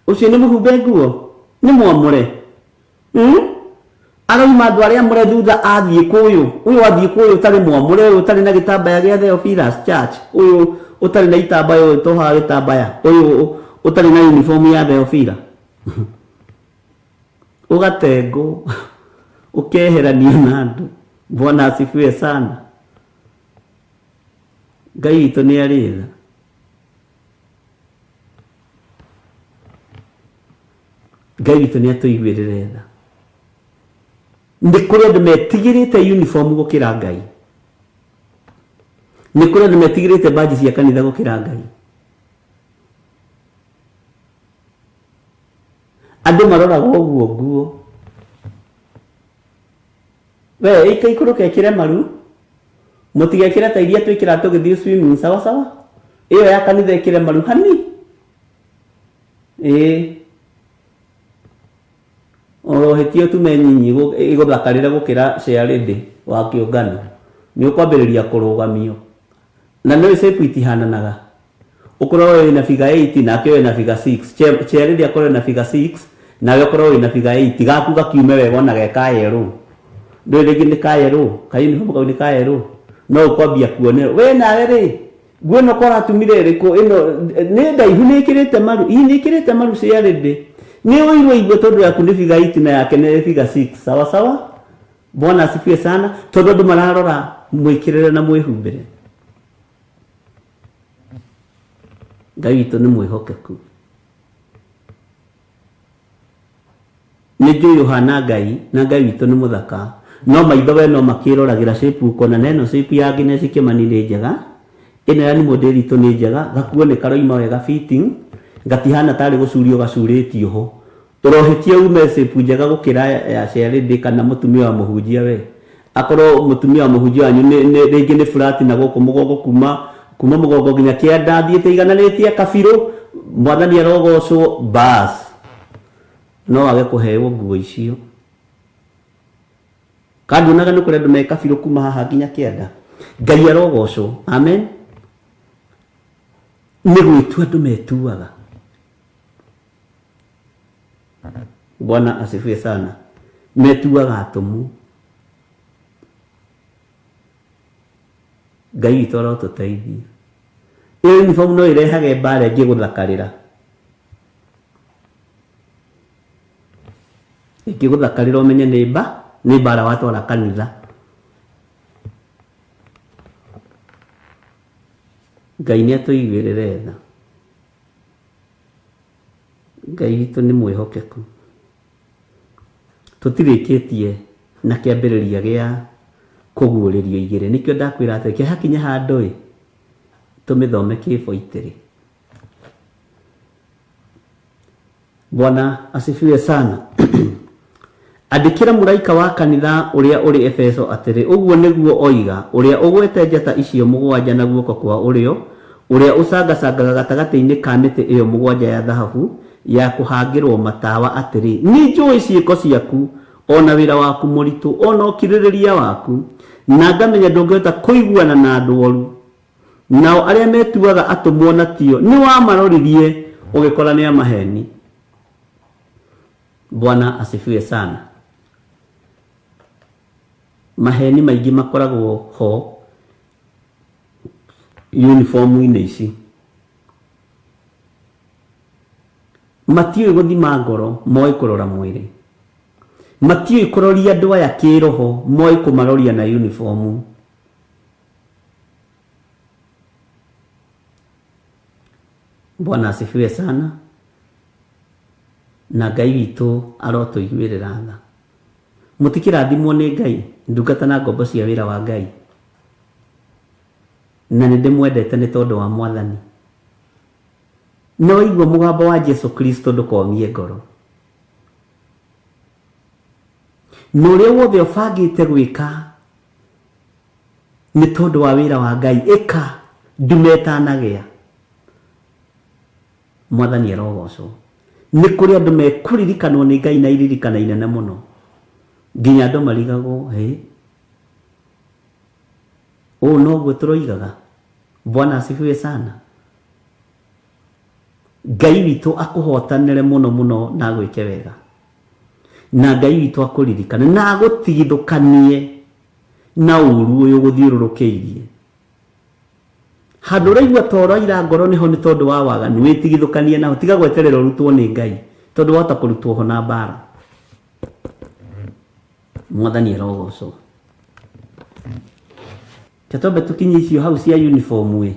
ucio ni muhumbe nguo ni mwamure. Arauma andu aria mure thutha athie kuyu uyu athie kuyu tari mwamure uyu tari na gitambaya gia Theophilus Church uyu utari na itambaya uyu toha gitambaya uyu utari na uniform ya Theophilus ugatengo ukeherania na andu. Bwana asifiwe sana. Ngai witu ni aritha. Ngai witu ni atuiguirire tha nĩ kũrĩ andũ metigĩrĩte uniform gũkĩra Ngai, nĩ kũrĩ andũ metigĩrĩte baji cia kanitha gũkĩra Ngai. Andũ maroraga ũguo nguo, we ikaikũrũka ekĩre maru, mũtigekĩre ta iria twĩkĩra tũgĩthiĩ swimming, sawa sawa, ĩyo ya kanitha ĩkĩre maru hani. Orohetio tume nyinyi igũthakarĩra gũkĩra Shearity wa kĩũngano, nĩ ũkwambĩrĩria kũrũgamio, na nĩ shape itihananaga. Ũkorwo wĩna figure 8 nake wĩna figure 6, Shearity akorwo na figure 6 nawe ũkorwo wĩna figure 8, gaku gakiume wega ona gekayerũ, ndũĩ rĩngĩ nĩ kayerũ, kauniform kau nĩ kayerũ, no ũkwambia kuonerwo we nawe rĩ, nguo ĩno kwa atumire ĩrĩkũ ĩno nĩ ndaihu, nĩ ĩkĩrĩte maru, nĩ ĩkĩrĩte maru Shearity, nĩ ũirwo igwe tondũ yaku nĩ figure 8 na yake nĩ figure 6, sawa sawa. Bwana asifiwe sana, tondũ andũ mararora mwĩkĩrĩre na mwĩhumbĩre. Ngai witũ nĩ mwĩhokeku, nĩ njũĩ ũhana Ngai, na Ngai witũ nĩ mũthaka, no maitho we no makĩroragĩra shape ukona neno shape ya Agnes Kimani nĩ njega, ĩno ya nĩ model itũ nĩ njega, gakuo nĩ karoima wega fitting, gatihana tarĩ gũcurio gacurĩtio ho, ũrohetie ume shape njega gũkĩra ya Shearity kana mũtumia wa mũhunjia we. Akorwo mũtumia wa mũhunjia wanyu rĩngĩ nĩ flat na gũkũ mũgongo kuma mũgongo nginya kĩanda thiĩte igananĩtie kabirũ, Mwathani arogocwo bas, no age kũheo nguo icio. Kandunaga nĩ kũrĩ andũ me kabirũ kuma haha nginya kĩanda, Ngai arogocwo, amen. Nĩ gwĩtua andũ metuaga. Bwana asifiwe sana, metuaga atũmu. Ngai witũ arotũteithia. Uniform no ĩrehage mbara ĩngĩ gũthakarĩra, ĩkĩgũthakarĩra ũmenye nĩ mbara watwara kanitha. Ngai nĩ atũiguĩrĩre tha, Ngai witũ nĩ mwĩhokeku. Tũtirĩkĩtie na kĩambĩrĩria gĩa kũguũrĩrio igĩrĩ, nĩkĩo ndakwĩra atĩ kĩhakinya handũ tũmĩthome kĩboitĩrĩ. Bwana asifiwe sana. Andĩkĩra mũraika wa kanitha ũrĩa ũrĩ Efeso atĩrĩ, ũguo nĩguo oiga ũrĩa ũgwete njata icio mũgwanja na guoko kwa ũrĩo, ũrĩa ũcangacangaga gatagatĩ-inĩ ka mĩtĩ ĩyo mũgwanja ya thahabu ya kũhangĩrwo matawa atĩrĩ, nĩ njũĩ ciĩko ciaku, ona wĩra waku mũritũ, ona ũkirĩrĩria waku, na ngamenya ndũngĩhota kũiguana na andũ oru, nao arĩa metuaga atũmwo na tio nĩ wamaroririe ũgĩkora nĩ amaheni. Bwana asifiwe sana. Maheni maingĩ makoragwo ho uniform-inĩ ici, matiũĩ gũthima ngoro, moĩ kũrora mwĩrĩ, matiũĩ kũroria andũ aya kĩroho, moĩ kũmaroria na uniform. Bwana asifiwe sana, na Ngai witũ arotũiguĩrĩra tha. Mũtikĩrathimwo nĩ Ngai, ndungata na ngombo cia wĩra wa Ngai, na nĩ ndĩmwendete nĩ tondũ wa Mwathani. No igua mũgambo wa Jesu Kristo ndũkomie ngoro, na ũrĩa wothe ũbangĩte gwĩka nĩ tondũ wa wĩra wa Ngai, ĩka ndumetanagĩa. Mwathani arogocwo. Nĩ kũrĩ andũ mekũririkanwo nĩ Ngai na iririkana inene mũno, nginya andũ marigagwo, ũũ noguo tũroigaga. Bwana asifiwe sana. Ngai witũ akũhotanĩre mũno mũno na gwĩke wega, na Ngai witũ akũririkane na agũtigithũkanie na ũru ũyũ gũthiũrũrũkĩirie. Handũ ũraigua ta ũroira ngoro nĩho nĩ tondũ wa waganu, wĩtigithũkanie naho, tiga gweterera ũrutwo nĩ Ngai, tondũ wahota kũrutwo ho na mbara. Mwathani arogocwo. Tũtombe tũkinye icio hau cia uniform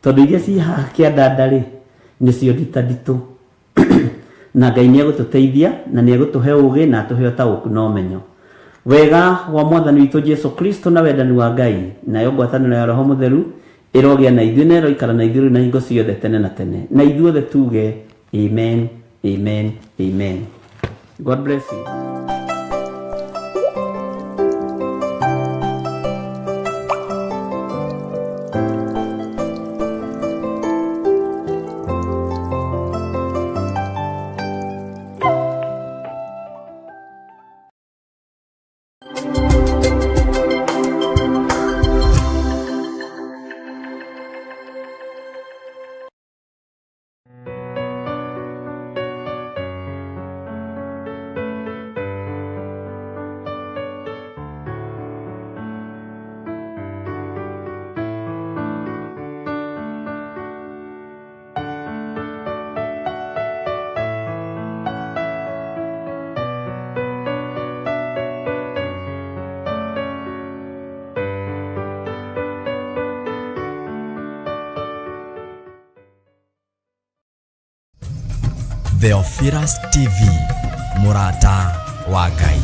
tondũ iria ci haha kĩanda nĩcio nditũ, na Ngai nĩ egũtũteithia na nĩ egũtũhe ũgĩ na atũhe ũtaũku na ũmenyo. wega wa mwathani witũ Jesu Kristo na wendani wa Ngai nayo ngwatanĩro ya Roho Mũtheru ĩrogĩa na ithuĩ na ĩroikara na ithuĩ na hingo ciothe tene na tene, na ithuothe tuge amen, amen, amen. God bless you. Theophilus TV, mũrata wa Ngai.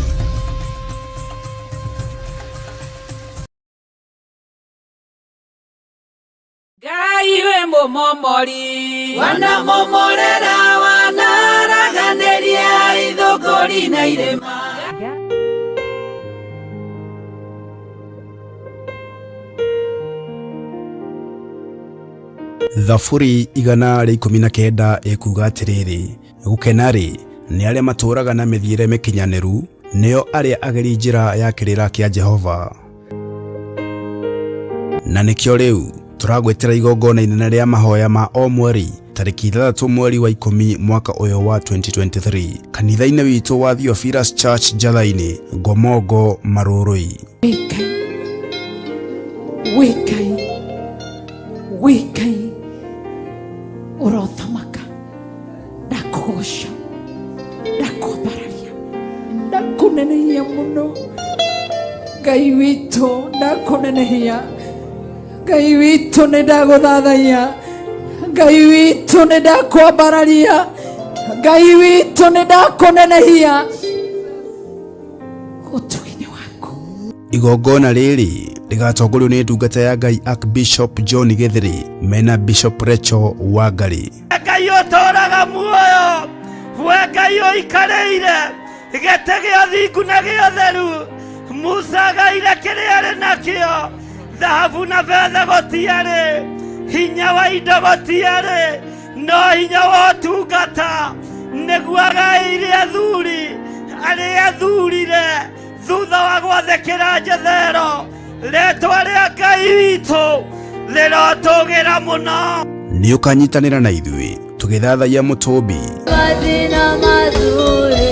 Ngai we mũmomori, wanamomorera wanaraganĩria ithũngũri na irĩma. Thaburi 119 ikuga atiriri, gukena ri ni aria maturaga na mithiire mikinyaniru, nio aria ageri njira ya kirira kia Jehova. Na nikio riu turagwetera igongona inene ria mahoya ma o mweri tariki 3 mweri wa 10 mwaka uyu wa 2023 kanitha-ini witu wa Theophilus Church Jathaini, Gomongo, Marurui. Wikai urothamaka ndakugosha ndakubararia ndakunenehia muno Ngai witũ, ndakunenehia Ngai witũ, nĩndagũthathaiya Ngai witũ, nĩndakubararia Ngai witũ, nĩndakunenehia ũtugi-inĩ waku. Igongona riri rigatongorio ni ndungata ya Ngai Archbishop John Githiri mena Bishop Rachel Wangari. Ngai ũtũũraga muoyo, we Ngai ũikarĩire gĩtĩ gĩa thingu na gĩa ũtheru. Musa agaire kĩrĩa arĩ nakĩo, thahabu na betha gũtiarĩ, hinya wa indo gũtiarĩ, no hinya wa ũtungata nĩguo agaĩire athuri arĩa athurire thutha wa gwathĩkĩra njethero. Rĩĩtwa rĩa Ngai witũ rĩrotũgĩra mũno. Nĩ ũkanyitanĩra na ithuĩ tũgĩthathaiya mũtũmbi. Mathina mazuri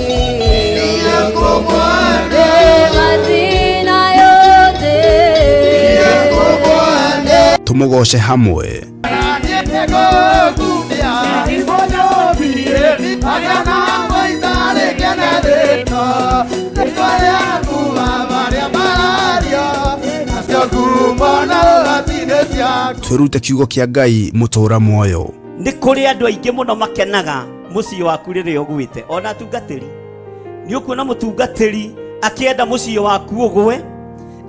mathina yote tũmũgoce hamwe. Twirute kiugo kia Ngai mũtũũra muoyo. Nĩ kũrĩ andũ aingĩ mũno makenaga mũciĩ waku rĩrĩa ũgwĩte, ona atungatĩri. Nĩ ũkuona mũtungatĩri akĩenda mũciĩ waku ũgwe,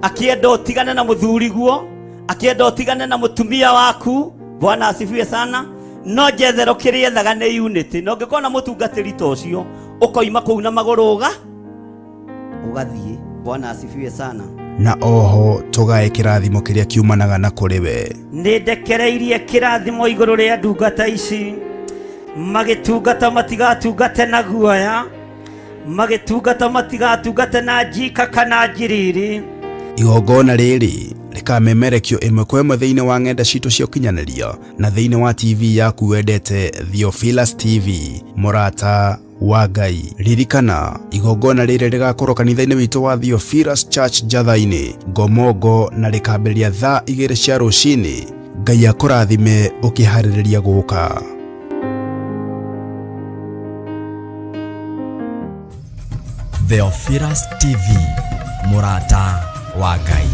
akĩenda ũtigane na mũthuriguo, akĩenda ũtigane na mũtumia waku. Bwana asifiwe sana. No njethero kĩrĩa ethaga nĩ unity. Na ũngĩkorwo na mũtungatĩri ta ũcio ũkoima kũu na magũrũ ũgathiĩ. Bwana asifiwe sana. Na oho tũgae kĩrathimo kĩrĩa kiumanaga na kũrĩ we. Nĩndekereirie kĩrathimo igũrũ rĩa ndungata ici, magĩtungata matigatungate na guoya, magĩtungata matigatungate na njika kana njiriri. Igongona rĩrĩ rĩkamemerekio ĩmwe kwa ĩmwe thĩinĩ wa ng'enda citũ cia ũkinyanĩria na thĩinĩ wa TV yaku wendete, Theophilus TV, mũrata wa Ngai. Ririkana igongona rĩrĩ rĩgakorwo kanitha-inĩ witũ wa Theophilus Church Jathaini, Gomongo, na rĩkambĩrĩria thaa 2 cia rũcinĩ. Ngai akũrathime ũkĩharĩrĩria gũka. Theophilus TV, mũrata wa Ngai.